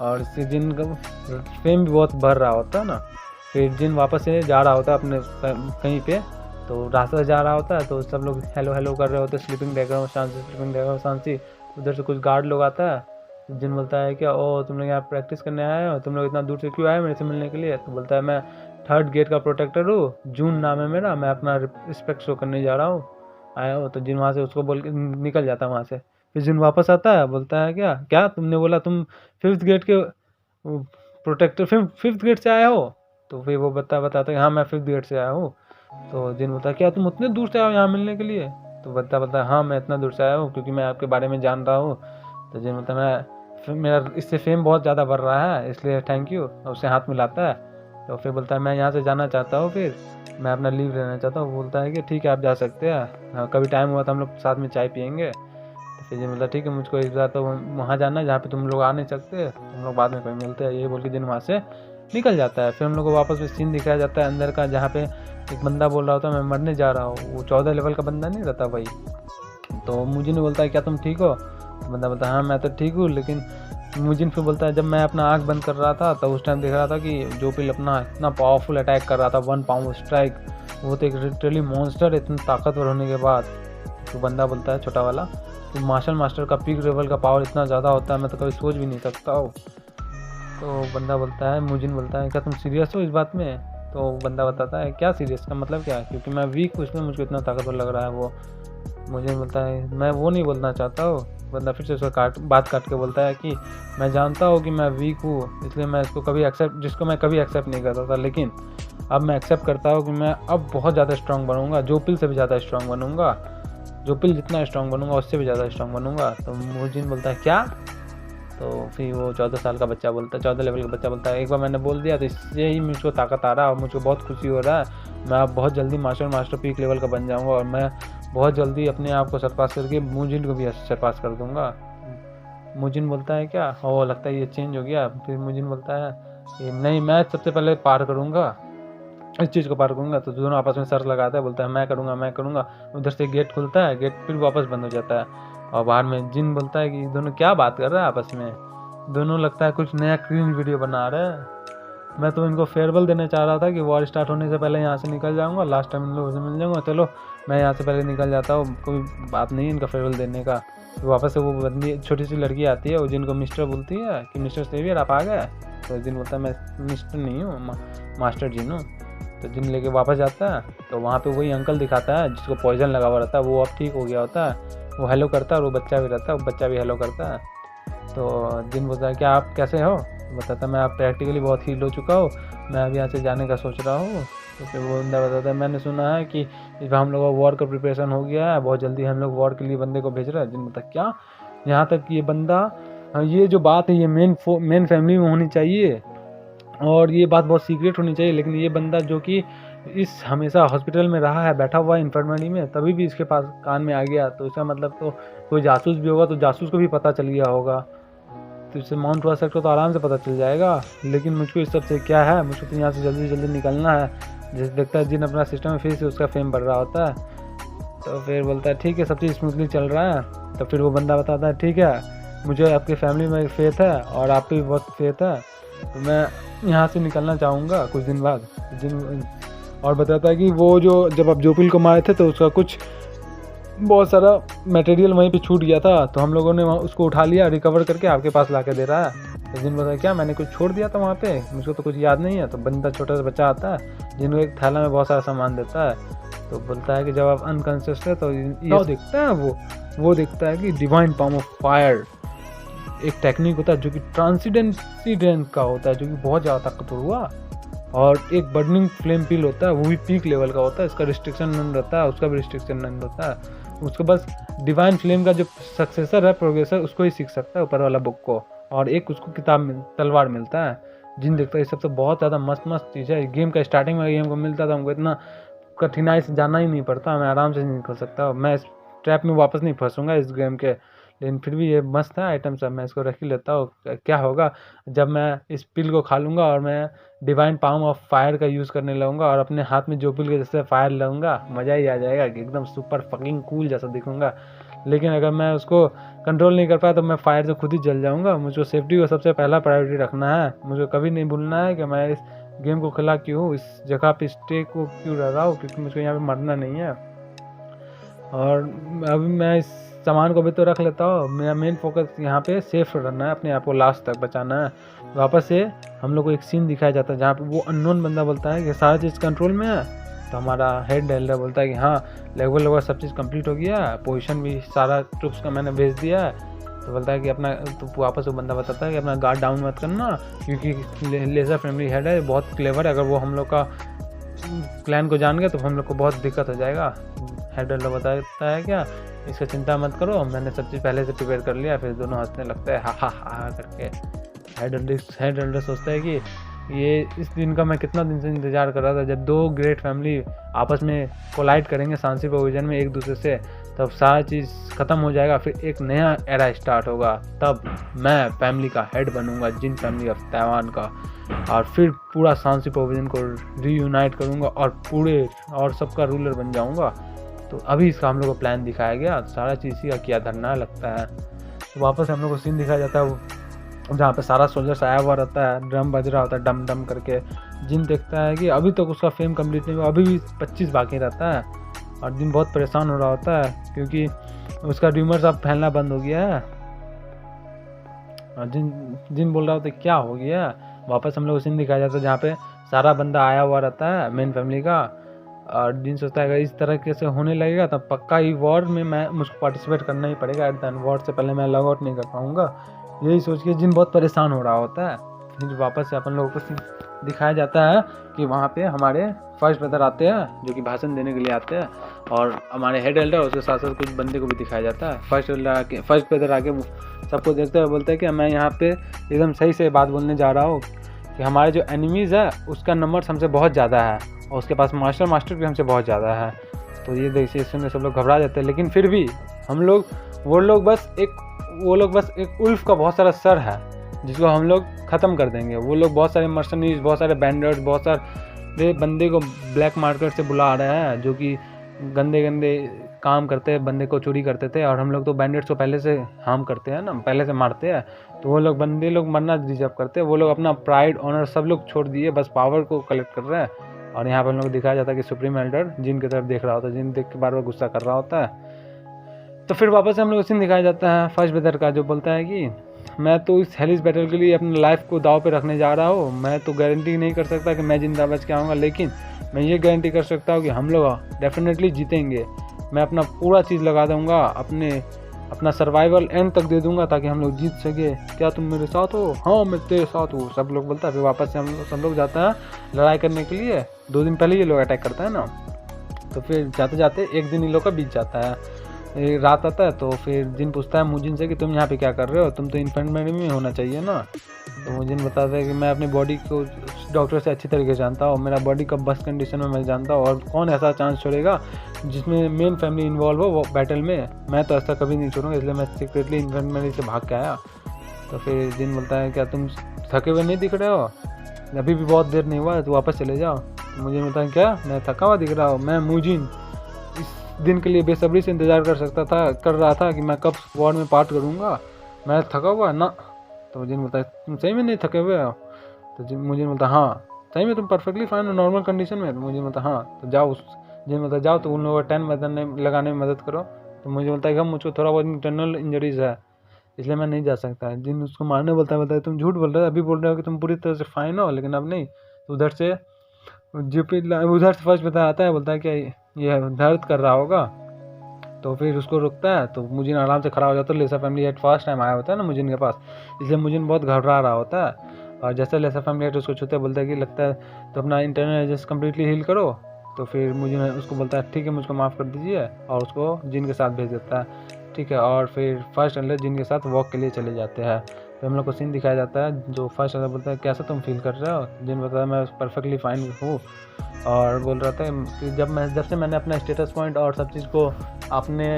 और इससे जिन का फेम भी बहुत बढ़ रहा होता है ना। फिर जिन वापस से जा रहा होता है अपने कहीं पे, तो रास्ते से जा रहा होता है, तो सब लोग हेलो हेलो कर रहे होते हैं, स्लीपिंग डायग्राम शांति, स्लीपिंग डायग्राम शांति। उधर से कुछ गार्ड लोग आता है, जिन बोलता है क्या ओ तुम लोग यहाँ प्रैक्टिस करने आए हो, तुम लोग इतना दूर से क्यों आए मेरे से मिलने के लिए। तो बोलता है मैं थर्ड गेट का प्रोटेक्टर हूँ, जून नाम है मेरा, मैं अपना रिस्पेक्ट शो करने जा रहा हूँ, आया हो। तो जिन वहाँ से उसको बोल के निकल जाता है वहाँ से। फिर जिन वापस आता है, बोलता है क्या क्या तुमने बोला तुम फिफ्थ गेट के प्रोटेक्टर फिफ्थ गेट से आए हो। तो फिर वो बताता है हाँ मैं फिफ्थ गेट से आया हूँ। तो जिन बोलता है क्या तुम उतने दूर से आए हो यहाँ मिलने के लिए। तो बताता है हाँ मैं इतना दूर से आया हूँ क्योंकि मैं आपके बारे में जान रहा हूँ। तो जिन बोलता है मेरा इससे फेम बहुत ज़्यादा बढ़ रहा है, इसलिए थैंक यू। और उससे हाथ मिलाता है। तो फिर बोलता है मैं यहाँ से जाना चाहता हूँ, फिर मैं अपना लीव लेना चाहता हूँ। बोलता है कि ठीक है आप जा सकते हैं, कभी टाइम हुआ तो हम लोग साथ में चाय पियेंगे। तो फिर जिन बोलता है ठीक है मुझको एक बार तो वहाँ जाना है जहाँ पे तुम लोग आ नहीं सकते, हम लोग बाद में कहीं मिलते हैं, ये बोल के जिन वहाँ से निकल जाता है। फिर हम लोग को वापस में सीन दिखाया जाता है अंदर का, जहाँ पे एक बंदा बोल रहा होता है मैं मरने जा रहा हूँ। वो 14 लेवल का बंदा नहीं रहता भाई। तो मुजिन बोलता है क्या तुम ठीक हो। तो बंदा बोलता है हाँ मैं तो ठीक हूँ, लेकिन मुजिन फिर बोलता है जब मैं अपना आँख बंद कर रहा था तो उस टाइम देख रहा था कि जो पिल अपना इतना पावरफुल अटैक कर रहा था, 1 पाउंड स्ट्राइक, वो तो एक लिटरली मॉन्स्टर इतना ताकतवर होने के बाद। तो बंदा बोलता है छोटा वाला कि मार्शल मास्टर का पीक लेवल का पावर इतना ज़्यादा होता है मैं तो कभी सोच भी नहीं सकता हूँ। तो बंदा बोलता है, मुजिन बोलता है क्या तुम सीरियस हो इस बात में। तो बंदा बताता है क्या सीरियस का मतलब क्या है, क्योंकि मैं वीक हूँ इसमें मुझको इतना ताकतवर लग रहा है। वो मुझे बोलता है मैं वो नहीं बोलना चाहता हूँ। बंदा फिर से उसका बात काट के बोलता है कि मैं जानता हूँ कि मैं वीक हूँ, इसलिए मैं इसको कभी जिसको मैं कभी एक्सेप्ट नहीं करता था, लेकिन अब मैं एक्सेप्ट करता हूँ कि मैं अब बहुत ज़्यादा स्ट्रांग बनूंगा, जो पिल से भी ज़्यादा स्ट्रांग बनूंगा, जो पिल जितना स्ट्रांग बनूंगा उससे भी ज़्यादा स्ट्रांग बनूंगा। तो मुजिन बोलता है क्या। तो फिर वो 14 साल का बच्चा बोलता है, 14 लेवल का बच्चा बोलता है एक बार मैंने बोल दिया तो इससे ही मुझको ताकत आ रहा है और मुझको बहुत खुशी हो रहा है। मैं अब बहुत जल्दी मास्टर पीक लेवल का बन जाऊंगा और मैं बहुत जल्दी अपने आप को सरपास करके मुजिन को भी सरपास कर दूंगा। मुजिन बोलता है क्या हो, लगता है ये चेंज हो गया। फिर मुजिन बोलता है कि नहीं मैं सबसे पहले पार करूँगा, इस चीज़ को पार करूँगा। तो दोनों आपस में सर लगाता है, बोलता है मैं करूँगा। उधर से गेट खुलता है, गेट फिर वापस बंद हो जाता है और बाहर में जिन बोलता है कि दोनों क्या बात कर रहे हैं आपस में, दोनों लगता है कुछ नया क्रीम वीडियो बना रहे हैं। मैं तो इनको फेयरवेल देने चाह रहा था कि वॉर स्टार्ट होने से पहले यहाँ से निकल जाऊँगा, लास्ट टाइम इन लोगों से मिल जाऊँगा, चलो मैं यहाँ से पहले निकल जाता हूँ, कोई बात नहीं इनका फेयरवेल देने का। तो वापस से वो बंदी छोटी सी लड़की आती है, वो जिनको मिस्टर बोलती है कि मिस्टर सेवियर आप आ गए। तो जिन बोलता है मैं मिस्टर नहीं हूँ, मास्टर जिन हूँ। तो जिन लेके वापस जाता है तो वहाँ पे वही अंकल दिखाता है जिसको पॉइजन लगा हुआ रहता है, वो अब ठीक हो गया होता है। वो हेलो करता है और वो बच्चा भी रहता है, वो बच्चा भी हेलो करता है। तो जिन बोलता है क्या आप कैसे हो। बताता है मैं आप प्रैक्टिकली बहुत हील हो चुका हूँ, मैं अब यहाँ से जाने का सोच रहा हूँ। तो फिर वो बंदा बताता है मैंने सुना है कि इस बार हम लोग का वॉर का प्रिपरेशन हो गया है, बहुत जल्दी हम लोग वॉर के लिए बंदे को भेज रहे हैं। जिन बोलता है क्या, यहाँ तक ये बंदा, ये जो बात है ये मेन फैमिली में होनी चाहिए और ये बात बहुत सीक्रेट होनी चाहिए, लेकिन ये बंदा जो कि इस हमेशा हॉस्पिटल में रहा है, बैठा हुआ है इन्फर्मरी में, तभी भी इसके पास कान में आ गया, तो इसका मतलब तो कोई जासूस भी होगा तो जासूस को भी पता चल गया होगा, तो इससे माउंट वासक को तो आराम से पता चल जाएगा। लेकिन मुझको इस सब से क्या है, मुझको तो यहाँ से जल्दी जल्दी निकलना है। जैसे देखता है जिन अपना सिस्टम में फिर से उसका फेम बढ़ रहा होता है, तो फिर बोलता है ठीक है सब चीज़ स्मूथली चल रहा है। तो फिर वो बंदा बताता है ठीक है मुझे आपकी फैमिली में फेथ है और आप पे भी बहुत फेथ है, तो मैं यहाँ से निकलना चाहूँगा कुछ दिन बाद। और बताता है कि वो जो जब आप जोपिल को मारे थे तो उसका कुछ बहुत सारा मटेरियल वहीं पे छूट गया था, तो हम लोगों ने उसको उठा लिया, रिकवर करके आपके पास ला के दे रहा है। तो जिन बताया क्या मैंने कुछ छोड़ दिया था वहाँ पे, मुझको तो कुछ याद नहीं है। तो बंदा छोटा सा बच्चा आता है जिनको एक थैला में बहुत सारा सामान देता है, तो बोलता है कि जब आप अनकॉन्शियस थे तो ये देखता है वो देखता है कि डिवाइन पाम ऑफ फायर एक टेक्निक होता है जो कि ट्रांसीडेंट का होता है, जो कि बहुत ज़्यादा ताकतवर हुआ। और एक बर्निंग फ्लेम पिल होता है, वो भी पीक लेवल का होता है, इसका रिस्ट्रिक्शन नन रहता है, उसका भी रिस्ट्रिक्शन नन रहता है। उसको बस डिवाइन फ्लेम का जो सक्सेसर है प्रोग्रेसर उसको ही सीख सकता है, ऊपर वाला बुक को। और एक उसको किताब तलवार मिलता है। जिन देखता है ये सब तो बहुत ज़्यादा मस्त चीज़ है। गेम का स्टार्टिंग में गेम को मिलता था, हमको इतना कठिनाई से जाना ही नहीं पड़ता, मैं आराम से निकल सकता, मैं इस ट्रैप में वापस नहीं फंसूंगा इस गेम के। लेकिन फिर भी ये मस्त है आइटम सब, मैं इसको रख ही लेता हूँ। क्या होगा जब मैं इस पिल को खा लूँगा और मैं डिवाइन पाम ऑफ फायर का यूज़ करने लगूंगा और अपने हाथ में जो पिल के जैसे फायर लूँगा, मज़ा ही आ जाएगा कि एकदम सुपर फकिंग कूल जैसा दिखूंगा। लेकिन अगर मैं उसको कंट्रोल नहीं कर पाया तो मैं फायर से खुद ही जल जाऊँगा। मुझको सेफ्टी को सबसे पहला प्रायोरिटी रखना है। मुझे कभी नहीं भूलना है कि मैं इस गेम को खिला क्यों हूँ, इस जगह पे स्टे को क्यों रह रहा हूँ, क्योंकि मुझको यहाँ पे मरना नहीं है। और अभी मैं इस सामान को भी तो रख लेता हूँ, मेरा मेन फोकस यहाँ पे सेफ रहना है, अपने आप को लास्ट तक बचाना है। वापस से हम लोग को एक सीन दिखाया जाता है जहाँ पे वो अननोन बंदा बोलता है कि सारा चीज़ कंट्रोल में है। तो हमारा हेड एल्डर बोलता है कि हाँ लगभग सब चीज़ कंप्लीट हो गया, पोजीशन भी सारा ट्रूप्स का मैंने भेज दिया है। तो बोलता है कि अपना, तो वापस वो बंदा बताता है कि अपना गार्ड डाउन मत करना, क्योंकि लेजर फैमिली हेड है, बहुत क्लेवर है, अगर वो हम लोग का प्लान को जान गया तो हम लोग को बहुत दिक्कत हो जाएगा। हेड एल्डर बताता है क्या इसका चिंता मत करो, मैंने सब चीज़ पहले से प्रिपेयर कर लिया। फिर दोनों हंसने लगता है हा करके। हेड एल्डर सोचता है कि ये इस दिन का मैं कितना दिन से इंतज़ार कर रहा था, जब दो ग्रेट फैमिली आपस में कोलाइड करेंगे सांसी प्रोविजन में एक दूसरे से, तब सारा चीज़ ख़त्म हो जाएगा, फिर एक नया एरा स्टार्ट होगा, तब मैं फैमिली का हेड बनूंगा, जिन फैमिली ऑफ ताइवान का, और फिर पूरा सांसी प्रोविजन को रीयूनाइट करूंगा और सबका रूलर बन जाऊंगा। तो अभी इसका हम लोग को प्लान दिखाया गया, सारा चीज़ इसी का किया धरना लगता है। तो वापस हम लोग को सीन दिखाया जाता है जहाँ पे सारा सोल्जर्स आया हुआ रहता है, ड्रम बज रहा होता है डम डम करके। जिन देखता है कि अभी तक उसका फेम कंप्लीट नहीं हुआ, अभी भी 25 बाकी रहता है, और जिन बहुत परेशान हो रहा होता है क्योंकि उसका र्यूमर्स अब फैलना बंद हो गया है। और जिन बोल रहा होता है क्या हो गया, वापस हम लोग को सीन दिखाया जाता है जहाँ पे सारा बंदा आया हुआ रहता है मेन फैमिली का, और जिन सोचता है अगर इस तरह से होने लगेगा तब पक्का ही वॉर में मुझको पार्टिसिपेट करना ही पड़ेगा, एट द वॉर से पहले मैं लॉग आउट नहीं कर पाऊँगा। यही सोच के जिन बहुत परेशान हो रहा होता है। फिर वापस से अपन लोगों को दिखाया जाता है कि वहाँ पे हमारे फर्स्ट ब्रदर आते हैं जो कि भाषण देने के लिए आते हैं, और हमारे हेड एल्डर उसके साथ साथ कुछ बंदे को भी दिखाया जाता है। फर्स्ट ब्रदर आके सबको देखते हुए बोलते हैं कि मैं यहाँ पे एकदम सही से बात बोलने जा रहा हूँ कि हमारे जो एनिमीज़ है उसका नंबर हमसे बहुत ज़्यादा है और उसके पास मास्टर भी हमसे बहुत ज़्यादा है। तो ये देखिए इसमें सब लोग घबरा जाते हैं, लेकिन फिर भी वो लोग बस एक उल्फ का बहुत सारा सर है जिसको हम लोग ख़त्म कर देंगे। वो लोग बहुत सारे मर्सनरीज, बहुत सारे बैंडर्स, बहुत सारे बंदे को ब्लैक मार्केट से बुला रहे हैं जो कि गंदे काम करते हैं, बंदे को चोरी करते थे, और हम लोग तो बैंडर्स को पहले से हार्म करते हैं ना, पहले से मारते हैं। तो वो लोग बंदे लोग मरना डिजर्व करते हैं। वो लोग अपना प्राइड ऑनर सब लोग छोड़ दिए, बस पावर को कलेक्ट कर रहे हैं। और यहाँ पर हम लोग दिखाया जाता है कि सुप्रीम एल्डर जिन की तरफ देख रहा होता है, जिन देख के बार बार गुस्सा कर रहा होता है। तो फिर वापस से हम लोग सीन दिखाया जाता है फर्स्ट ब्रदर का, जो बोलता है कि मैं तो इस हेलिस बैटल के लिए अपनी लाइफ को दाव पे रखने जा रहा हूँ। मैं तो गारंटी नहीं कर सकता कि मैं जिंदा बच के आऊँगा, लेकिन मैं ये गारंटी कर सकता हूँ कि हम लोग डेफिनेटली जीतेंगे। मैं अपना पूरा चीज़ लगा दूँगा, अपना सर्वाइवल एंड तक दे दूँगा ताकि हम लोग जीत सके। क्या तुम मेरे साथ हो? हाँ मैं तेरे साथ हूँ, सब लोग बोलता है। फिर वापस से सब लोग जाता है लड़ाई करने के लिए। 2 दिन पहले ये लोग अटैक करता है ना, तो फिर जाते जाते एक दिन इन लोग का बीत जाता है। रात आता है तो फिर जिन पूछता है मुजिन से कि तुम यहाँ पे क्या कर रहे हो, तुम तो इन्फेंट्री में होना चाहिए ना। तो मुजिन बताता है कि मैं अपनी बॉडी को डॉक्टर से अच्छी तरीके से जानता हूँ, मेरा बॉडी कब बस कंडीशन में मैं जानता हूँ, और कौन ऐसा चांस छोड़ेगा जिसमें मेन फैमिली इन्वॉल्व हो वो बैटल में। मैं तो ऐसा कभी नहीं छोड़ूंगा, इसलिए मैं सीक्रेटली इन्फेंट्री से भाग के आया। तो फिर जिन बोलता है क्या तुम थके हुए नहीं दिख रहे हो, अभी भी बहुत देर नहीं हुआ है, तो वापस चले जाओ। तो मुझे बोलता है क्या मैं थका हुआ दिख रहा हूँ, मैं मुजिन इस दिन के लिए बेसब्री से इंतज़ार कर रहा था कि मैं कब वॉर में पार्ट करूँगा, मैं थका हुआ ना। तो मुझे बोलता है तुम सही में नहीं थके हुए हो? तो मुझे बोलता हाँ सही में तुम परफेक्टली फाइन हो, नॉर्मल कंडीशन में? तो मुझे बोलता हाँ। तो जाओ जिन बोलता जाओ तो उन लोगों को 10 लगाने में मदद करो। तो मुझे बोलता है कि मुझको थोड़ा बहुत इंटरनल इंजरीज है, इसलिए मैं नहीं जा सकता। जिन उसको मारने बोलता है तुम झूठ बोल रहे हो, अभी बोल रहे हो कि तुम पूरी तरह से फाइन हो, लेकिन अब नहीं। तो उधर से फर्स्ट आता है, बोलता है कि ये दर्द कर रहा होगा। तो फिर उसको रुकता है, तो मुजिन आराम से खड़ा हो जाता है। लेसा फैमिली हेड फर्स्ट टाइम आया होता है ना मुजिन के पास, इसलिए मुजिन बहुत घबरा रहा होता है। और जैसे लेसा फैमिली हेड उसको छूते बोलता है कि लगता है तो अपना इंटरनल एजेस कम्प्लीटली हील करो। तो फिर मुजिन उसको बोलता है ठीक है मुझको माफ़ कर दीजिए, और उसको जिन के साथ भेज देता है। ठीक है, और फिर फर्स्ट एंडर जिन के साथ वॉक के लिए चले जाते हैं। तो हम लोग को सीन दिखाया जाता है, जो फर्स्ट एंडर बोलता है कैसा तुम फील कर रहे हो? जिन बताया मैं परफेक्टली फाइन हूँ, और बोल रहा था कि जब से मैंने अपना स्टेटस पॉइंट और सब चीज़ को अपने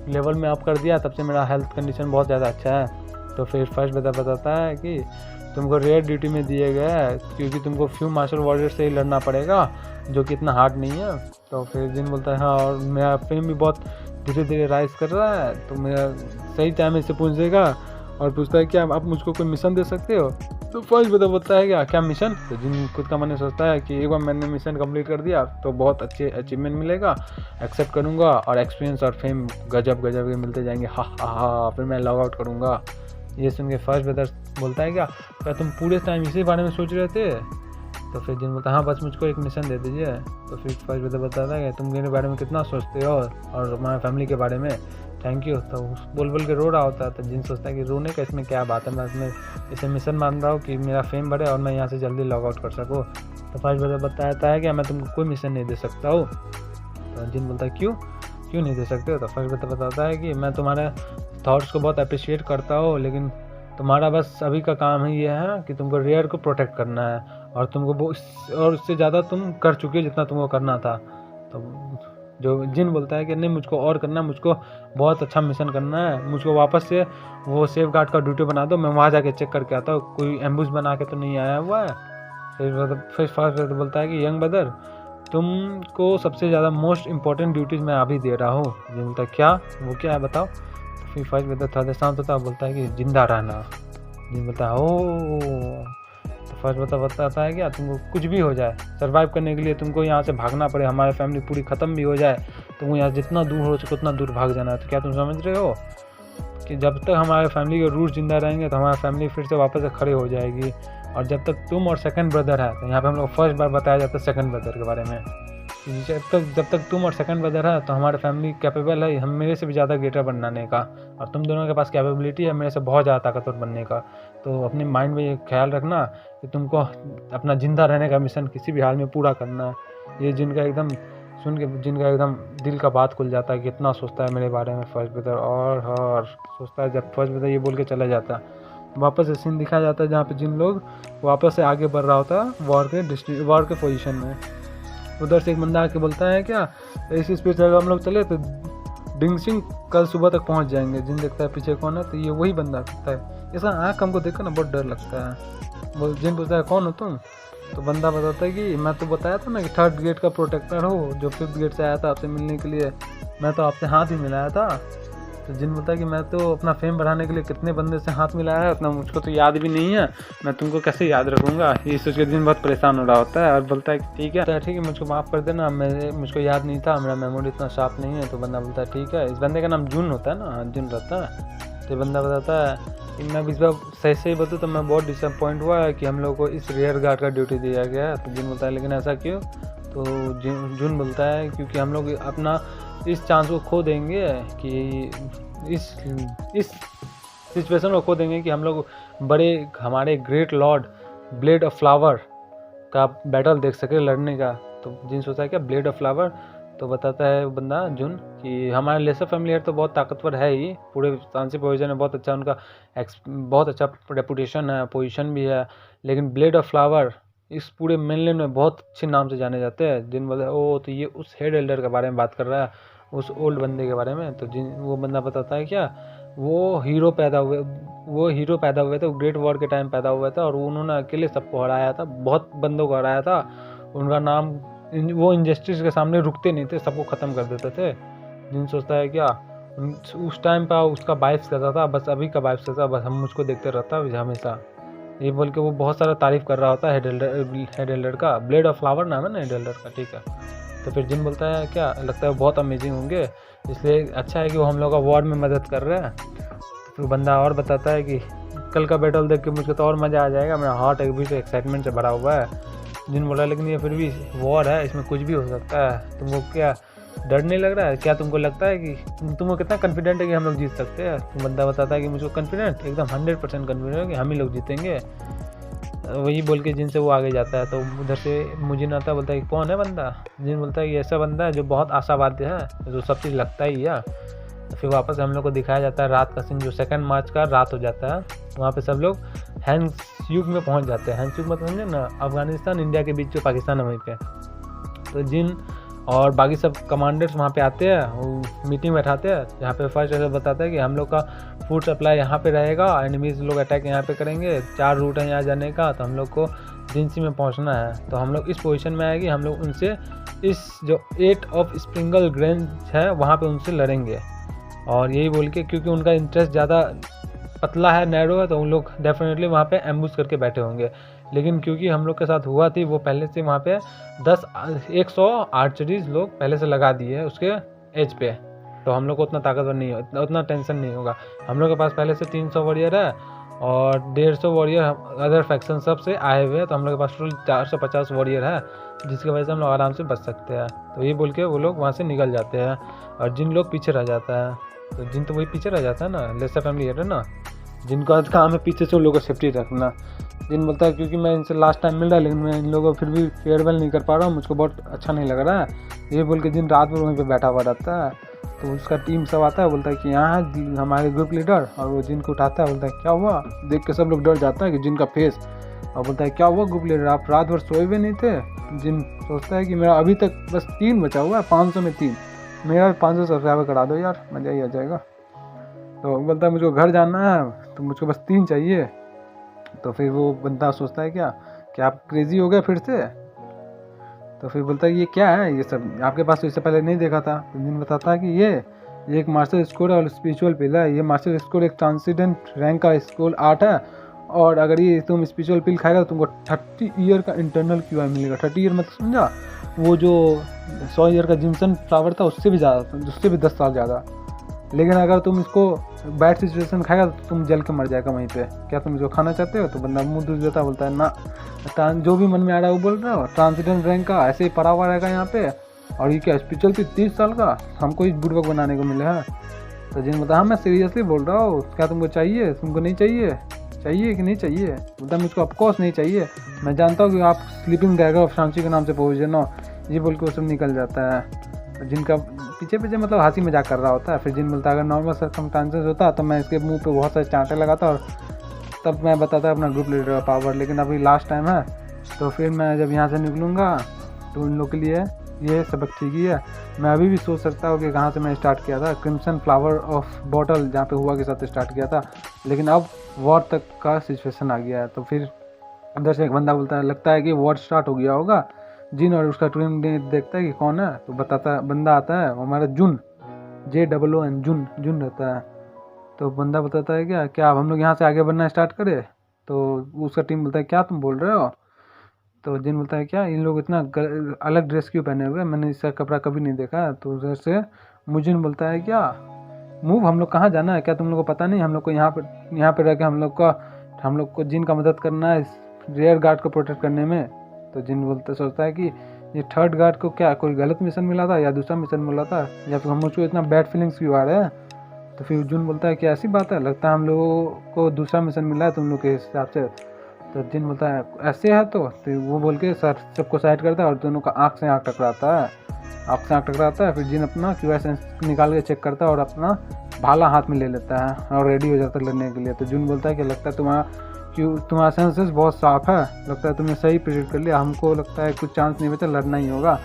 लेवल में अप कर दिया, तब से मेरा हेल्थ कंडीशन बहुत ज़्यादा अच्छा है। तो फिर फर्स्ट बताता है कि तुमको रेयर ड्यूटी में दिए गए है, क्योंकि तुमको फ्यू मार्शल वॉरियर से ही लड़ना पड़ेगा, जो कि इतना हार्ड नहीं है। तो फिर जिन बोलता है हाँ, और मेरा फेम भी बहुत धीरे धीरे राइज कर रहा है, तो मेरा सही टाइम से पहुँच जाएगा। और पूछता है क्या आप मुझको कोई मिशन दे सकते हो? तो फर्स्ट बोलता है क्या मिशन? तो जिन खुद का मन सोचता है कि एक बार मैंने मिशन कंप्लीट कर दिया तो बहुत अच्छे अचीवमेंट मिलेगा, एक्सेप्ट करूँगा, और एक्सपीरियंस और फेम गजब के मिलते जाएंगे, हा, फिर मैं लॉग आउट करूँगा। ये सुन के फर्स्ट ब्रदर बोलता है क्या तुम पूरे टाइम इसी बारे में सोच रहे थे? तो फिर जिन बोलता है हाँ बस मुझको एक मिशन दे दीजिए। तो फिर फर्स्ट ब्रदर बताता है कि तुम मेरे बारे में कितना सोचते हो और हमारे फैमिली के बारे में, थैंक यू। तो बोल के रो रहा होता है। तो जिन सोचता है कि रोने का इसमें क्या बात है, मैं इसमें इसे मिशन मान रहा हूँ कि मेरा फेम बढ़े और मैं यहाँ से जल्दी लॉग आउट कर सकूँ। तो फर्स्ट ब्रदर बताता है कि मैं तुमको कोई मिशन नहीं दे सकता हूँ। तो जिन बोलता है क्यों नहीं दे सकते हो? तो फर्स्ट ब्रदर बताता है कि मैं तुम्हारे थॉट्स को बहुत अप्रिशिएट करता हूँ, लेकिन तुम्हारा बस अभी का काम ही ये है कि तुमको रेयर को प्रोटेक्ट करना है, और तुमको वो और उससे ज़्यादा तुम कर चुके हो जितना तुमको करना था। तो जो जिन बोलता है कि नहीं मुझको और करना है, मुझको बहुत अच्छा मिशन करना है, मुझको वापस से वो सेफ गार्ड का ड्यूटी बना दो, मैं वहाँ जाके चेक करके आता हूँ कोई एम्बुश बना के तो नहीं आया हुआ है। फिर फर्स्ट बोलता है कि यंग ब्रदर तुमको सबसे ज़्यादा मोस्ट इंपॉर्टेंट ड्यूटीज़ मैं अभी दे रहा हूँ। जिन बोलता है क्या वो क्या है बताओ? तो फिर फर्स्ट ब्रदर थोड़ा शांत होता है, बोलता है कि जिंदा रहना। जिन बोलता है ओ। तो फर्स्ट बताता है क्या तुमको कुछ भी हो जाए, सर्वाइव करने के लिए तुमको यहाँ से भागना पड़े, हमारी फैमिली पूरी ख़त्म भी हो जाए, तुमको यहाँ जितना दूर हो सके उतना दूर भाग जाना है। तो क्या तुम समझ रहे हो कि जब तक हमारे फैमिली के रूट्स जिंदा रहेंगे तो हमारी फैमिली फिर से वापस से खड़े हो जाएगी, और जब तक तुम और सेकंड ब्रदर है, तो यहाँ पे हम लोग फर्स्ट बार बताया जाता है सेकंड ब्रदर के बारे में, जब तक तुम और सेकंड ब्रदर है तो हमारे फैमिली कैपेबल है हम मेरे से भी ज़्यादा ग्रेटर बनाने का, और तुम दोनों के पास कैपेबिलिटी है मेरे से बहुत ज़्यादा ताकतवर बनने का। तो अपने माइंड में ये ख्याल रखना कि तुमको अपना ज़िंदा रहने का मिशन किसी भी हाल में पूरा करना है। ये जिनका एकदम सुन के जिनका एकदम दिल का बात खुल जाता है कि इतना सोचता है मेरे बारे में फर्स्ट ब्रदर, और सोचता है। जब फर्स्ट ब्रदर ये बोल के चला जाता है, वापस से सीन दिखाया जाता है जहाँ पे जिन लोग वापस से आगे बढ़ रहा होता है वॉर के पोजीशन में। उधर से एक बंदा आके बोलता है क्या इस स्पीड से अगर हम लोग चले तो डिंग सिंह कल सुबह तक पहुंच जाएंगे। जिन देखता है पीछे कौन है, तो ये वही बंदा कहता है, इसका आँख हमको देखकर ना बहुत डर लगता है। जिन पूछता है कौन हो तुम? तो बंदा बताता है कि मैं तो बताया था ना कि 3rd गेट का प्रोटेक्टर हो, जो 5th गेट से आया था आपसे मिलने के लिए, मैं तो आपसे हाथ ही मिलाया था। तो जिन बोलता है कि मैं तो अपना फेम बढ़ाने के लिए कितने बंदे से हाथ मिलाया है उतना मुझको तो याद भी नहीं है, मैं तुमको कैसे याद रखूँगा। ये सोच के दिन बहुत परेशान हो रहा होता है, और बोलता है ठीक है मुझको माफ़ कर देना, मुझको याद नहीं था, मेरा मेमोरी इतना शार्प नहीं है। तो बंदा बोलता है ठीक है। इस बंदे का नाम जून होता है ना, जून रहता है। तो बंदा बताता है कि मैं इस बार सही बताऊँ तो मैं बहुत डिसअपॉइंट हुआ है कि हम लोग को इस रेयर गार्ड का ड्यूटी दिया गया है। तो जून बोलता है लेकिन ऐसा क्यों? तो जून बोलता है क्योंकि हम लोग अपना इस चांस को खो देंगे कि इस सिचुएशन को खो देंगे कि हम लोग हमारे great Lord blade of flower का बैटल देख सके लड़ने का। तो जिन सोचा है क्या ब्लेड ऑफ फ्लावर? तो बताता है बंदा जुन कि हमारे लेसर फैमिली हेड तो बहुत ताकतवर है ही, पूरे तानसी पोजीशन में बहुत अच्छा उनका बहुत अच्छा रेपुटेशन है, पोजीशन भी है, लेकिन ब्लेड ऑफ फ्लावर इस पूरे मेनलैंड में बहुत अच्छे नाम से जाने जाते हैं। जिन बोले ओ तो ये उस हेड एल्डर के बारे में बात कर रहा है, उस ओल्ड बंदे के बारे में। तो जिन वो बंदा बताता है क्या वो हीरो पैदा हुए थे, वो ग्रेट वॉर के टाइम पैदा हुआ था और उन्होंने अकेले सबको हराया था, बहुत बंदों को हराया था। उनका नाम वो इंजस्टिस के सामने रुकते नहीं थे, सबको ख़त्म कर देते थे। जिन सोचता है क्या उस टाइम पर उसका वाइफ कहता था, बस अभी का वाइफ कहता बस हम मुझको देखते रहता हमेशा, ये बोल के वो बहुत सारा तारीफ कर रहा होता है हेड एल्डर का। ब्लेड ऑफ फ्लावर नाम है ना हेड एल्डर का, ठीक है। तो फिर जिन बोलता है क्या लगता है बहुत अमेजिंग होंगे, इसलिए अच्छा है कि वो हम लोग का वॉर में मदद कर रहे हैं। तो बंदा और बताता है कि कल का बैटल देख के मुझको तो और मज़ा आ जाएगा, मेरा हार्ट अभी से एक्साइटमेंट से भरा हुआ है। जिन बोला लेकिन ये फिर भी वॉर है, इसमें कुछ भी हो सकता है, तुमको क्या डर नहीं लग रहा है क्या? तुमको लगता है कि तुमको कितना कॉन्फिडेंट है कि हम लोग जीत सकते हैं? तो बंदा बताता है कि मुझको कॉन्फिडेंट एकदम 100% कॉन्फिडेंट है कि हम ही लोग जीतेंगे। वही बोल के जिन से वो आगे जाता है। तो उधर से मुजिन आता बोलता है कि कौन है बंदा? जिन बोलता है कि ऐसा बंदा है जो बहुत आशावादी है, जो सब चीज़ लगता ही है। तो फिर वापस हम लोग को दिखाया जाता है रात का सीन, जो 2 मार्च का रात हो जाता है। वहाँ पे सब लोग हैंस युग में पहुँच जाते हैं। हैंस युग मतलब समझे ना, अफगानिस्तान इंडिया के बीच जो पाकिस्तान है वहीं पे। तो जिन और बाकी सब कमांडर्स वहाँ पे आते हैं, वो मीटिंग बैठाते हैं, जहाँ पे फर्स्ट ऐसा बताता है कि हम लोग का फूड सप्लाई यहाँ पे रहेगा, एनिमीज लोग अटैक यहाँ पे करेंगे, 4 रूट है यहाँ जाने का, तो हम लोग को जिनसी में पहुँचना है। तो हम लोग इस पोजीशन में आएगी, हम लोग उनसे इस जो 8 ऑफ स्प्रिंगल ग्रेंज है वहाँ पे उनसे लड़ेंगे। और यही बोल के क्योंकि उनका इंटरेस्ट ज़्यादा पतला है, नैरो है, तो उन लोग डेफिनेटली वहाँ पे एम्बुश करके बैठे होंगे। लेकिन क्योंकि हम लोग के साथ हुआ थी, वो पहले से वहाँ पे 100 आर्चरीज लोग पहले से लगा दिए है उसके एज पे, तो हम लोग को उतना ताकतवर नहीं हो, उतना टेंशन नहीं होगा। हम लोग के पास पहले से 300 वॉरियर है और 150 वॉरियर अदर फैक्शन सब से आए हुए हैं, तो हम लोग के पास टोटल 450 वॉरियर है, जिसकी वजह से हम लोग आराम से बच सकते हैं। तो ये बोल के वो लोग वहाँ से निकल जाते हैं और जिन लोग पीछे रह जाता है। तो जिन तो वही पीछे रह जाता है ना, लेसर फैमिली हेड है ना, जिनका काम है पीछे से उन लोगों को सेफ्टी रखना। जिन बोलता है क्योंकि मैं इनसे लास्ट टाइम मिल रहा है, लेकिन मैं इन लोगों को फिर भी फेयरवेल नहीं कर पा रहा हूँ, मुझको बहुत अच्छा नहीं लग रहा है, ये बोल के जिन रात भर वहीं पे बैठा हुआ रहता है। तो उसका टीम सब आता है, बोलता है कि यहाँ है हमारे ग्रुप लीडर, और वो जिन को उठाता है, बोलता है क्या हुआ? देख के सब लोग डर जाता है कि जिन का फेस, और बोलता है क्या हुआ ग्रुप लीडर, आप रात भर सोए हुए नहीं थे? जिन सोचता है कि मेरा अभी तक बस 3 बचा हुआ है, 500 में 3, मेरा 500 सब्सक्राइबर करा दो यार, मज़ा ही आ जाएगा। तो बोलता है मुझको घर जाना है, तो मुझको बस 3 चाहिए। तो फिर वो बंदा सोचता है क्या कि आप क्रेजी हो गए फिर से? तो फिर बोलता है ये क्या है ये सब, आपके पास तो इससे पहले नहीं देखा था। तो जिन बताता है कि ये एक मार्शल स्कोर और स्पिरिचुअल पिल है। ये मार्शल स्कोर एक ट्रांसीडेंट रैंक का स्कोर 8 है, और अगर ये तुम स्पिरिचुअल पिल खाएगा तो तुमको 30 ईयर का इंटरनल क्यूआई मिलेगा। 30 ईयर मतलब समझा, वो जो 100 ईयर का जिनसन फ्लावर था उससे भी ज़्यादा, उससे भी 10 साल ज़्यादा। लेकिन अगर तुम इसको बैड सिचुएशन खाएगा तो तुम जल के मर जाएगा वहीं पे। क्या तुम इसको खाना चाहते हो? तो बंदा मुँह दूध देता, बोलता है ना, जो भी मन में आ रहा है वो बोल रहा हो, ट्रांसीडेंट रैंक का ऐसे ही पड़ा हुआ रहेगा यहाँ पे, और ये क्या स्पिरिचुअल पिल 30 साल का, हमको इस बुड़बक बनाने को मिले हैं। तो जिन बोलता हाँ मैं सीरियसली बोल रहा हूँ, क्या तुमको चाहिए? तुमको नहीं चाहिए? चाहिए कि नहीं चाहिए? बोलता मुझको ऑफकोर्स नहीं चाहिए, मैं जानता हूँ कि आप स्लीपिंग ड्रैगन ऑफ शांची के नाम से पोजीशन हो। ये बोल के वो सब निकल जाता है। जिनका पीछे पीछे मतलब हंसी मजाक कर रहा होता है। फिर जिन बोलता है अगर नॉर्मल सर्कमस्टांसेस होता तो मैं इसके मुंह पे बहुत सारे चांटे लगाता और तब मैं बताता अपना ग्रुप लीडर का पावर, लेकिन अभी लास्ट टाइम है, तो फिर मैं जब यहाँ से निकलूँगा तो उन लोग के लिए ये सबक ठीक ही है। मैं अभी भी सोच सकता हूँ कि कहाँ से मैं स्टार्ट किया था, क्रिम्सन फ्लावर ऑफ बॉटल जहाँ पे हुआ के साथ स्टार्ट किया था, लेकिन अब वॉर तक का सिचुएशन आ गया है। तो फिर अंदर से एक बंदा बोलता है लगता है कि वॉर स्टार्ट हो गया होगा। जिन और उसका ट्विन देखता है कि कौन है, तो बताता बंदा आता है हमारा जुन, JOON जुन रहता है। तो बंदा बताता है क्या अब हम लोग यहाँ से आगे बढ़ना स्टार्ट करें? तो उसका टीम बोलता है क्या तुम बोल रहे हो? तो जिन बोलता है क्या इन लोग इतना अलग ड्रेस क्यों पहने हुए, मैंने इसका कपड़ा कभी नहीं देखा। तो उधर से मुजिन बोलता है क्या मूव, हम लोग कहाँ जाना है, क्या तुम लोग को पता नहीं? हम लोग को यहाँ पे रह के हम लोग को जिन का मदद करना है रेयर गार्ड को प्रोटेक्ट करने में। तो जिन बोलते सोचता है कि ये थर्ड गार्ड को क्या कोई गलत मिशन मिला था या दूसरा मिशन मिला था, या फिर हम मुझको इतना बैड फीलिंग्स क्यों आ रहे हैं? तो फिर जुन बोलता है कि ऐसी बात है, लगता है हम लोगों को दूसरा मिशन मिला है तुम लोग के हिसाब से। तो जिन बोलता है ऐसे है तो वो बोल के सर सबको साइड करता है और दोनों का आँख से आँख टकराता है। फिर जिन अपना QI सेंस निकाल के चेक करता है और अपना भाला हाथ में ले लेता है और रेडी हो जाता है लड़ने के लिए। तो जुन बोलता है कि लगता है तुम्हारा कि तुम्हारा सेंसेस बहुत साफ है, लगता है तुमने सही प्रेडिक्ट कर लिया, हमको लगता है कुछ चांस नहीं बचा, लड़ना ही होगा।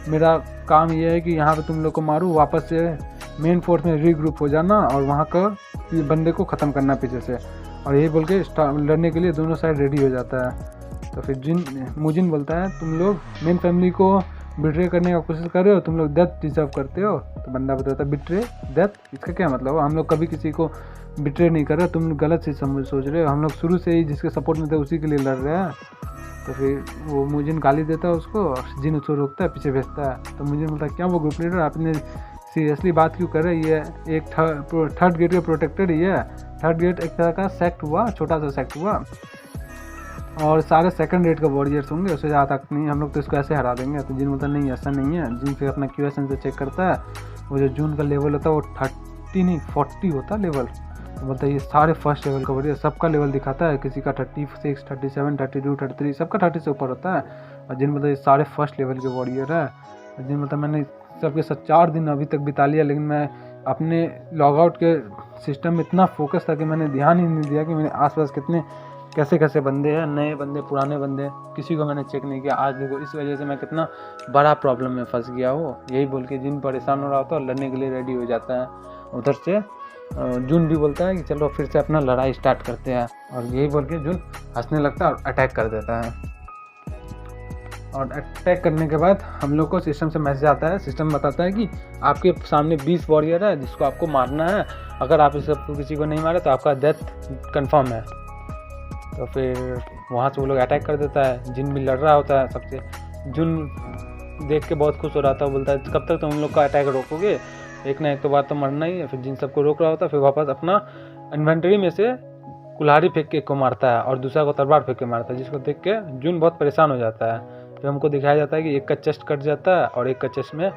मेरा काम ये है कि यहाँ पे तुम लोग को मारूँ, वापस से मेन फोर्स में रीग्रुप हो जाना और वहाँ का बंदे को ख़त्म करना पीछे से। और यही बोल के लड़ने के लिए दोनों साइड रेडी हो जाता है। तो फिर मुजिन बोलता है तुम लोग मेन फैमिली को बिट्रे करने का कोशिश कर रहे हो, तुम लोग डेथ डिजर्व करते हो। तो बंदा बताता है बिट्रे डेथ, इसका क्या मतलब? हम लोग कभी किसी को बिट्रे नहीं कर रहे, तुम लोग गलत चीज़ सोच रहे हो, हम लोग शुरू से ही जिसके सपोर्ट में थे उसी के लिए लड़ रहे हैं। तो फिर वो मुजिन गाली देता है उसको, और जिन उसको रोकता है, पीछे भेजता है। तो मुजिन बोलता है क्या वो ग्रुप लीडर, आपने सीरियसली बात क्यों कर रहे हैं? ये एक थर्ड गेट का प्रोटेक्टर ही है। थर्ड गेट एक तरह का सेक्ट हुआ, छोटा सा सेक्ट हुआ, और सारे सेकंड रेट का वॉरियर्स होंगे, उससे ज़्यादा तक नहीं, हम लोग तो इसको ऐसे हरा देंगे। तो जिन बोलता नहीं ऐसा नहीं है। जिन फिर अपना क्यूएसएन से चेक करता है, वो जो जून का लेवल होता है वो 30 नहीं 40 होता है लेवल। तो बोलता है ये सारे फर्स्ट लेवल का वॉरियर, सबका लेवल दिखाता है, किसी का 36, 37, 32, 33, सबका 30 से ऊपर होता है। और जिन बोलता है ये सारे फर्स्ट लेवल के वॉरियर है। और जिन बोलता है मैंने सबके साथ 4 दिन अभी तक बिता लिया, लेकिन मैं अपने लॉगआउट के सिस्टम में इतना फोकस था कि मैंने ध्यान ही नहीं दिया कि मेरे आसपास कितने कैसे कैसे बंदे हैं, नए बंदे, पुराने बंदे, किसी को मैंने चेक नहीं किया। आज देखो इस वजह से मैं कितना बड़ा प्रॉब्लम में फंस गया हूँ। यही बोल के जिन परेशान हो रहा होता है और लड़ने के लिए रेडी हो जाता है। उधर से जून भी बोलता है कि चलो फिर से अपना लड़ाई स्टार्ट करते हैं, और यही बोल के जून हंसने लगता है और अटैक कर देता है। और अटैक करने के बाद हम लोग को सिस्टम से मैसेज आता है, सिस्टम बताता है कि आपके सामने 20 वॉरियर है जिसको आपको मारना है, अगर आप इस सबको किसी को नहीं मारे तो आपका डेथ कंफर्म है। तो फिर वहाँ से वो लोग अटैक कर देता है। जिन भी लड़ रहा होता है सबसे, जुन देख के बहुत खुश हो रहा था, बोलता है कब तक तुम लोग का अटैक रोकोगे, एक ना एक तो बात तो मरना ही है। फिर जिन सबको रोक रहा होता है, फिर वापस अपना इन्वेंटरी में से कुल्हाड़ी फेंक के एक को मारता है और दूसरा को तलवार फेंक के मारता है, जिसको देख के जुन बहुत परेशान हो जाता है। फिर हमको दिखाया जाता है कि एक का चेस्ट कट जाता है और एक का चेस्ट में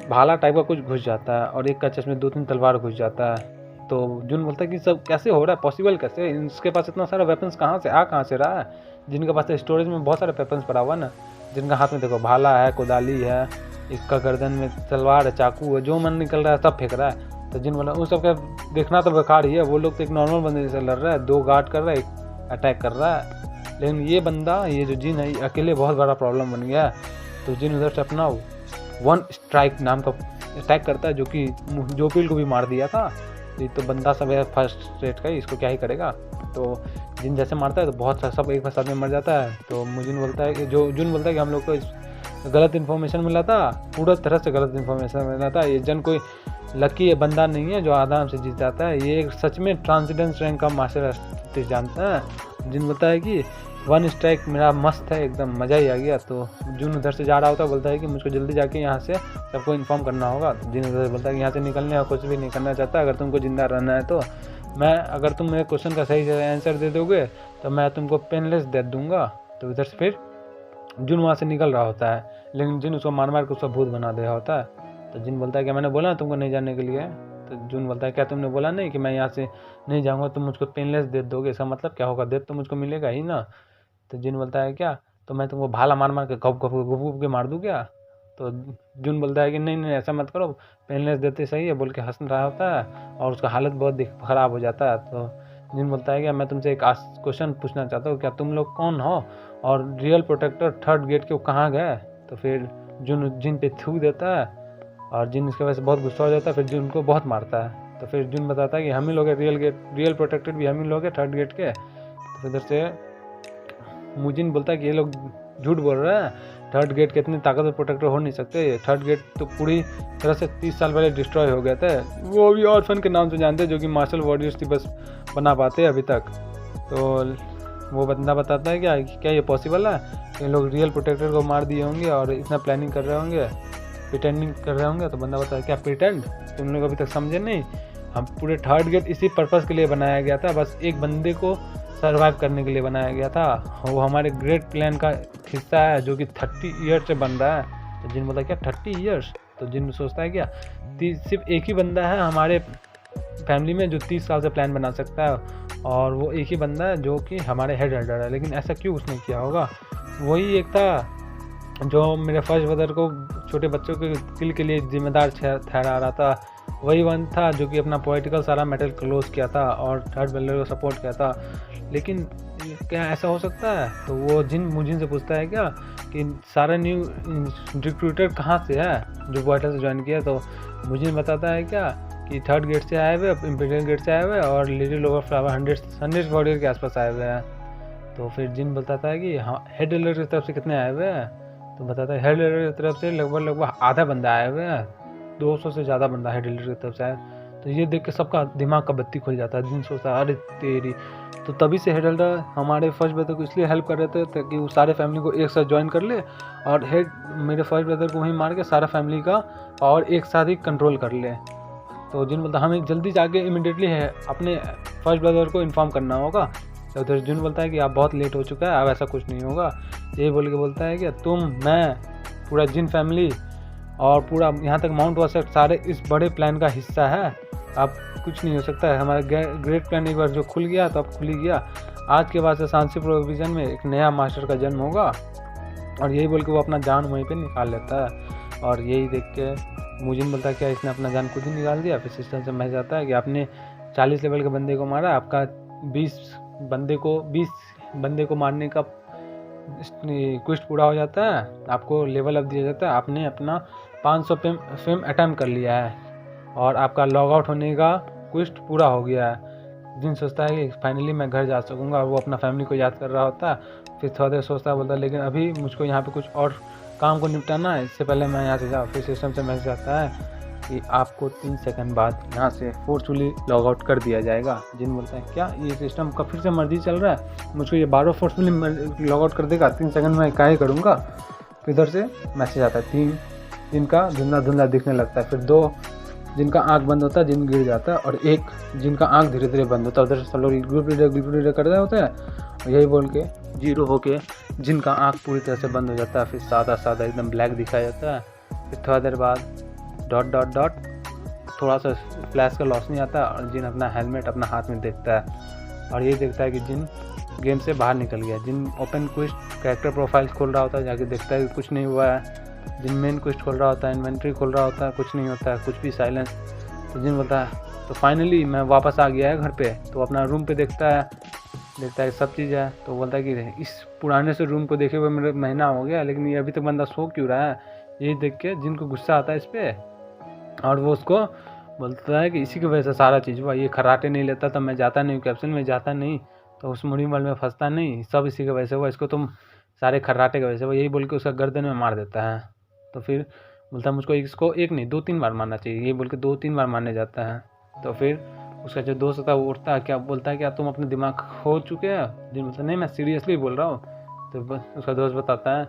भाला टाइप का कुछ घुस जाता है और एक का चेस्ट में 2-3 तलवार घुस जाता है। तो जुन बोलता है कि सब कैसे हो रहा है, पॉसिबल कैसे, इसके पास इतना सारा वेपन्स कहाँ से रहा है? जिनके पास स्टोरेज में बहुत सारे वेपन्स पड़ा हुआ ना, जिनका हाथ में देखो भाला है, कोदाली है, इसका गर्दन में तलवार है, चाकू है, जो मन निकल रहा है सब फेंक रहा है। तो जिन बोला उन सबका देखना तो बेकार ही है, वो लोग तो एक नॉर्मल बंदे से लड़ रहा है, 2 गार्ड कर रहा है, एक अटैक कर रहा है। लेकिन ये बंदा, ये जो जिन है, अकेले बहुत बड़ा प्रॉब्लम बन गया है। तो जिन उधर से अपना 1 स्ट्राइक नाम का अटैक करता है, जो कि जोपिल को भी मार दिया था। ये तो बंदा सब है फर्स्ट रेट का ही, इसको क्या ही करेगा। तो जिन जैसे मारता है तो बहुत सब एक साथ में मर जाता है। तो मुजिन बोलता है कि जुन बोलता है कि हम लोग को गलत इन्फॉर्मेशन मिला था, पूरा तरह से गलत इन्फॉर्मेशन मिला था। ये जन कोई लकी बंदा नहीं है जो आराम से जीत जाता है, ये एक सच में ट्रांसिडेंस रैंक का मार्शल आर्टिस्ट जानता है। जिन बोलता है कि 1 स्ट्राइक मेरा मस्त है, एकदम मज़ा ही आ गया। तो जुन उधर से जा रहा होता है, बोलता है कि मुझको जल्दी जाके यहाँ से सबको इन्फॉर्म करना होगा। जिन उधर बोलता है कि यहाँ से निकलने और कुछ भी नहीं करना चाहता, अगर तुमको जिंदा रहना है तो अगर तुम मेरे क्वेश्चन का सही से आंसर दे दोगे तो मैं तुमको पेनलेस डेथ दूंगा। तो उधर से फिर जुन वहाँ से निकल रहा होता है, लेकिन जिन उसको मार के उसका भूत बना दिया होता है। तो जिन बोलता है कि मैंने बोला तुमको नहीं जाने के लिए। तो जुन बोलता है क्या तुमने बोला नहीं कि मैं यहाँ से नहीं जाऊँगा, तुम मुझको पेनलेस डेथ दोगे, इसका मतलब क्या होगा, डेथ तो मुझको मिलेगा ही ना। तो जिन बोलता है क्या, तो मैं तुमको भाला मार के घप के मार दूँ क्या? तो जुन बोलता है कि नहीं ऐसा मत करो, पेनलेस देते सही है बोल के हंस रहा होता है और उसका हालत बहुत ख़राब हो जाता है। तो जिन बोलता है कि मैं तुमसे एक क्वेश्चन पूछना चाहता हूँ, क्या तुम लोग कौन हो और रियल प्रोटेक्टर थर्ड गेट के कहाँ गए? तो फिर जुन जिन पे थूक देता है और जिन इसके वजह से बहुत गुस्सा हो जाता है, फिर जुन को बहुत मारता है। तो फिर जुन बताता है कि हम ही लोग रियल प्रोटेक्टर भी हम ही लोग हैं थर्ड गेट के। तो फिर इधर से मुजिन बोलता है कि ये लोग झूठ बोल रहे हैं, थर्ड गेट के इतने ताकतवर प्रोटेक्टर हो नहीं सकते, थर्ड गेट तो पूरी तरह से 30 साल पहले डिस्ट्रॉय हो गए थे, वो भी ऑर्फन के नाम से जानते हैं जो कि मार्शल वॉरियर्स थी बस बना पाते अभी तक। तो वो बंदा बताता है क्या ये पॉसिबल है, ये लोग रियल प्रोटेक्टर को मार दिए होंगे और इतना प्लानिंग कर रहे होंगे, प्रिटेंडिंग कर रहे होंगे। तो बंदा बताता है क्या प्रिटेंड, तुम लोग अभी तक समझे नहीं, हम पूरे थर्ड गेट इसी पर्पज़ के लिए बनाया गया था, बस एक बंदे को सर्वाइव करने के लिए बनाया गया था, वो हमारे ग्रेट प्लान का हिस्सा है जो कि 30 ईयर से बन रहा है। तो जिन बोलता है क्या 30 ईयर्स? तो जिन सोचता है क्या सिर्फ एक ही बंदा है हमारे फैमिली में जो 30 साल से प्लान बना सकता है और वो एक ही बंदा है जो कि हमारे हेड एल्डर है, लेकिन ऐसा क्यों उसने किया होगा? वही एक था जो मेरे फर्स्ट ब्रदर को छोटे बच्चों के किल के लिए जिम्मेदार ठहरा रहा था, वही वन था जो कि अपना पॉलिटिकल सारा मैटर क्लोज किया था और थर्ड ब्रदर को सपोर्ट किया था। लेकिन क्या ऐसा हो सकता है? तो वो जिन मुजिन से पूछता है क्या कि सारा न्यू रिक्रूटर कहाँ से है जो वाइटल से ज्वाइन किया। तो मुजिन बताता है क्या कि 3rd गेट से आए हुए, इम्पीरियल गेट से आए हुए और लिटिल ओवर फ्लावर 100 बॉर्डर के आसपास आए हुए हैं। तो फिर जिन बताता है कि हाँ हेड एलर की तरफ से कितने आए हुए हैं। तो बताता है हेड एलर की तरफ से लगभग आधा बंदा आए हुए हैं, 200 से ज़्यादा बंदा हेड एलर की तरफ से आया। तो ये देख के सबका दिमाग का बत्ती खुल जाता है। जिन सोचता है अरे तेरी। तो तभी से हेड एल्डर हमारे फर्स्ट ब्रदर को इसलिए हेल्प कर रहे थे ताकि वो सारे फैमिली को एक साथ ज्वाइन कर ले और मेरे फर्स्ट ब्रदर को वहीं मार के सारा फैमिली का और एक साथ ही कंट्रोल कर ले। तो जिन बोलता हमें जल्दी जाके इमिडिएटली है अपने फर्स्ट ब्रदर को इन्फॉर्म करना होगा। तो उधर जिन बोलता है कि आप बहुत लेट हो चुका है, अब ऐसा कुछ नहीं होगा। यही बोल के बोलता है कि तुम, मैं, पूरा जिन फैमिली और पूरा यहाँ तक माउंट वासेट सारे इस बड़े प्लान का हिस्सा है। अब कुछ नहीं हो सकता है। हमारा ग्रेट प्लान एक बार जो खुल गया तो अब खुल ही गया। आज के बाद से सांसी प्रोविजन में एक नया मास्टर का जन्म होगा। और यही बोल के वो अपना जान वहीं पे निकाल लेता है। और यही देख के मुजिन बोलता है क्या इसने अपना जान खुद ही निकाल दिया। फिर सिस्टम से मैसेज आता है कि आपने 40 लेवल के बंदे को मारा, आपका 20 बंदे को मारने का क्वेस्ट पूरा हो जाता है, आपको लेवल अप दिया जाता है। आपने अपना 500 फेम अटैम्प्ट कर लिया है और आपका लॉग आउट होने का क्वेस्ट पूरा हो गया है। जिन सोचता है कि फाइनली मैं घर जा सकूंगा और वो अपना फैमिली को याद कर रहा होता है। फिर थोड़ा देर सोचता है, बोलता है लेकिन अभी मुझको यहाँ पे कुछ और काम को निपटाना है, इससे पहले मैं यहाँ से जाऊँ। फिर सिस्टम से मैसेज आता है कि आपको 3 सेकंड बाद यहाँ से फोर्सफुली लॉग आउट कर दिया जाएगा। जिन बोलता है क्या ये सिस्टम का फिर से मर्जी चल रहा है, मुझको ये बार फोर्सफुली लॉग आउट कर देगा, 3 सेकंड में क्या ही करूँगा। फिर इधर से मैसेज आता है 3 जिनका धुंधला धुंधला दिखने लगता है। फिर 2 जिनका आँख बंद होता है, जिन गिर जाता है, और 1 जिनका आँख धीरे धीरे बंद होता है। उधर से सब लोग ग्रुप लीडर कर रहे होते हैं और यही बोल के 0 होके जिनका आँख पूरी तरह से बंद हो जाता है। फिर सादा एकदम ब्लैक दिखाया जाता है। फिर थोड़ा देर बाद ... थोड़ा सा फ्लैश का लॉस नहीं आता और जिन अपना हेलमेट अपना हाथ में देखता है और ये देखता है कि जिन गेम से बाहर निकल गया। जिन ओपन क्वेस्ट कैरेक्टर प्रोफाइल खोल रहा होता है, जाके देखता है कि कुछ नहीं हुआ है। जिन मेन क्वेस्ट खोल रहा होता है, इन्वेंट्री खोल रहा होता है, कुछ नहीं होता है, कुछ भी साइलेंस। तो जिन बोलता है तो फाइनली मैं वापस आ गया है घर पे। तो अपना रूम पे देखता है सब चीज़ है। तो बोलता है कि इस पुराने से रूम को देखे हुए मेरा महीना हो गया, लेकिन ये अभी तक बंदा सो क्यों रहा है। यही देख के जिनको गुस्सा आता है इस पर और वो उसको बोलता है कि इसी की वजह से सारा चीज़ हुआ। ये खराटे नहीं लेता तो मैं जाता नहीं, कैप्सूल में जाता नहीं, तो उस मुड़ी मल में फंसता नहीं, सब इसी की वजह से हुआ। इसको तुम सारे खर्राटे की वजह से हुआ। यही बोल के उसका गर्दन में मार देता है। तो फिर बोलता है मुझको इसको 1 नहीं 2-3 बार मारना चाहिए। ये बोल के 2-3 बार मारने जाता है। तो फिर उसका जो दोस्त होता है वो उठता है, क्या बोलता है क्या तुम अपने दिमाग खो चुके हैं। जिन बोलता है नहीं मैं सीरियसली बोल रहा हूँ। तो उसका दोस्त बताता है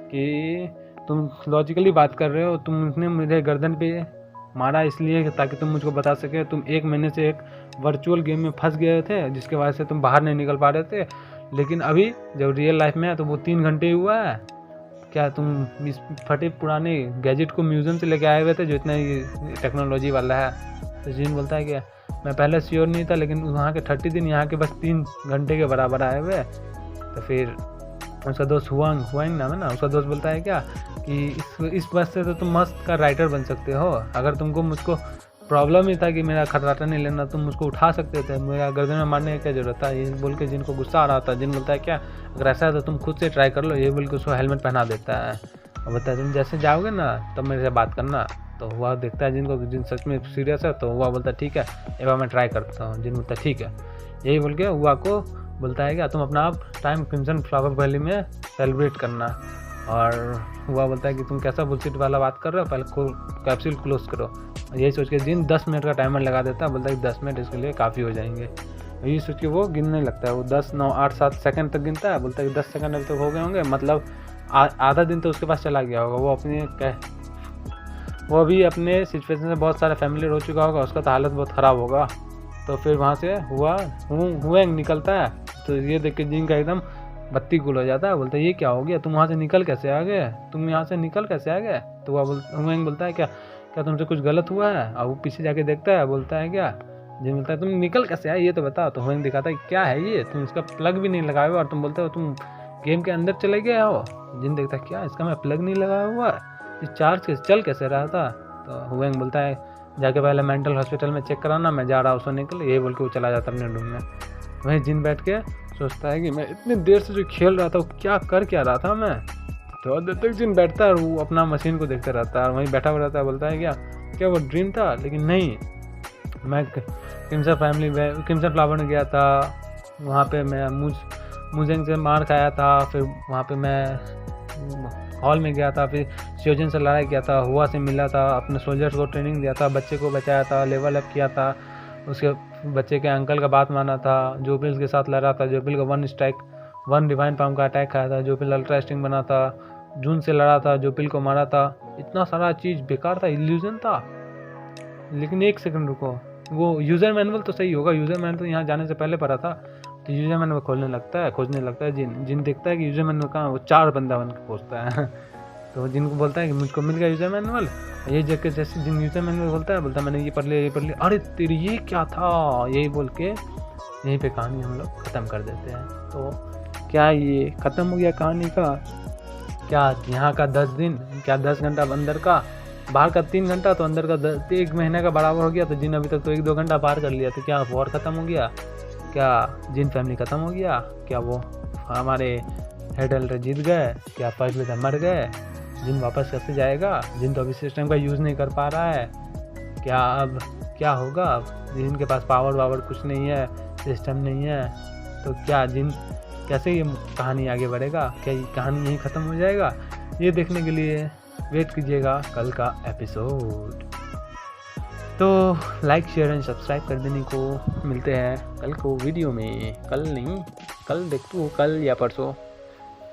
कि तुम लॉजिकली बात कर रहे हो, तुमने मुझे गर्दन पे मारा इसलिए ताकि तुम मुझको बता सके तुम 1 महीने से एक वर्चुअल गेम में फंस गए थे जिसके वजह से तुम बाहर नहीं निकल पा रहे थे। लेकिन अभी जब रियल लाइफ में है तो वो 3 घंटे ही हुआ है। क्या तुम इस फटे पुराने गैजेट को म्यूज़ियम से लेके आए हुए थे जो इतना टेक्नोलॉजी वाला है। तो जिन बोलता है कि मैं पहले श्योर नहीं था, लेकिन वहाँ के 30 दिन यहाँ के बस 3 घंटे के बराबर आए हुए। तो फिर उसका दोस्त हुआंग नाम है ना, उसका दोस्त बोलता है क्या कि इस बस से तो तुम मस्त का राइटर बन सकते हो। अगर तुमको मुझको प्रॉब्लम ही था कि मेरा खर्राटा नहीं लेना, तुम मुझको उठा सकते थे, मेरा गर्दन में मारने की क्या जरूरत था। ये बोल के जिनको गुस्सा आ रहा था, जिन बोलता है क्या अगर ऐसा है तो तुम खुद से ट्राई कर लो। ये बोल के उसको हेलमेट पहना देता है और बोलता है तुम जैसे जाओगे ना तब मेरे से बात करना। तो हुआ देखता है जिनको जिन सच में सीरियस है। तो हुआ बोलता है ठीक है एक बार मैं ट्राई करता हूँ। जिन बोलता है ठीक है। यही बोल के हुआ को बोलता है कि तुम अपना आप टाइम क्रिम्सन फ्लावर वैली में सेलिब्रेट करना। और हुआ बोलता है कि तुम कैसा बुलशिट वाला बात कर रहे हो, पहले कैप्सूल क्लोज करो। यही सोच के जिन 10 मिनट का टाइमर लगा देता है। बोलता है कि 10 मिनट इसके लिए काफ़ी हो जाएंगे। यही सोच के वो गिनने लगता है। वो 10, 9, 8, 7 सेकंड तक गिनता है। बोलता है कि 10 सेकंड अभी तक हो गए होंगे, मतलब आधा दिन तो उसके पास चला गया होगा। वो अभी अपने सिचुएशन से बहुत सारा फैमिलियर हो चुका होगा, उसका तो हालत बहुत ख़राब होगा। तो फिर वहाँ से हुआ निकलता है। तो ये देख के जिन का एकदम बत्ती गुल हो जाता है। बोलता है ये क्या हो गया, तुम वहाँ से निकल कैसे आ गए, तुम यहाँ से निकल कैसे आ गए। तो वह बोलता है क्या तुमसे कुछ गलत हुआ है। और वो पीछे जाके देखता है, बोलता है क्या जिन बोलता है तुम निकल कैसे आए ये तो बताओ। तो हुएंग दिखाता है क्या है ये, तुम इसका प्लग भी नहीं लगाए हुआ और तुम बोलते हो तुम गेम के अंदर चले गए हो। जिन देखता है क्या इसका मैं प्लग नहीं लगाया हुआ, ये चार्ज चल कैसे रहा था। तो हुएंग बोलता है जाके पहले मेंटल हॉस्पिटल में चेक कराना, मैं जा रहा हूँ सोने के लिए। ये बोल के वो चला जाता अपने रूम में। वहीं जिन बैठ के सोचता है कि मैं इतनी देर से जो खेल रहा था वो क्या रहा था मैं। तो देर तक जिन बैठता है वो अपना मशीन को देखते रहता है और वहीं बैठा हुआ रहता है, बोलता है क्या वो ड्रीम था? लेकिन नहीं, मैं क्रिम्सन फ्लावर में गया था, वहाँ पे मैं मुजेंग से मार खाया था, फिर वहाँ पे मैं हॉल में गया था, फिर शियोजन से लड़ाई किया था, हुआ से मिला था, अपने सोल्जर्स को ट्रेनिंग दिया था, बच्चे को बचाया था, लेवल अप किया था, उसके बच्चे के अंकल का बात माना था, जोपिल के साथ लड़ा था, जोपिल का 1 डिवाइन पाम का अटैक खाया था, जोपिल अल्ट्रा स्ट्रिंग बना था, जून से लड़ा था, जोपिल को मारा था। इतना सारा चीज़ बेकार था, इल्यूजन था। लेकिन एक सेकंड रुको, वो यूज़र मैनुअल तो सही होगा, यूज़र मैनुअल तो यहाँ जाने से पहले पढ़ा था। तो यूज़र मैनुअल खोजने लगता है जिन देखता है कि यूज़र मैनुअल कहाँ, वो 4 बंदा बन के खोजता है तो जिनको बोलता है कि मुझको मिल गया यूज़र मैनुअल, ये जगह जैसे जिन यूज़र मैनुअल बोलता है मैंने ये पढ़ लिया, अरे तेरी ये क्या था, यही बोल के यहीं पे कहानी हम लोग ख़त्म कर देते हैं। तो क्या ये ख़त्म हो गया कहानी का? क्या यहाँ का 10 दिन, क्या 10 घंटा अंदर का, बाहर का 3 घंटा, तो अंदर का 1 महीने का बराबर हो गया। तो जिन अभी तक तो 1-2 घंटा पार कर लिया, तो क्या वॉर ख़त्म हो गया? क्या जिन फैमिली ख़त्म हो गया? क्या वो हमारे हेड एल्डर जीत गए? क्या फर्स्ट विजन मर गए? जिन वापस कैसे जाएगा? जिन तो अभी सिस्टम का यूज़ नहीं कर पा रहा है। क्या अब क्या होगा? अब जिन के पास पावर कुछ नहीं है, सिस्टम नहीं है, तो क्या जिन कैसे ये कहानी आगे बढ़ेगा? क्या ये कहानी यहीं ख़त्म हो जाएगा? ये देखने के लिए वेट कीजिएगा कल का एपिसोड। तो लाइक शेयर एंड सब्सक्राइब कर देने को मिलते हैं कल को वीडियो में। कल नहीं, कल देखते हो, कल या परसों,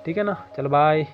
ठीक है ना? चलो बाय।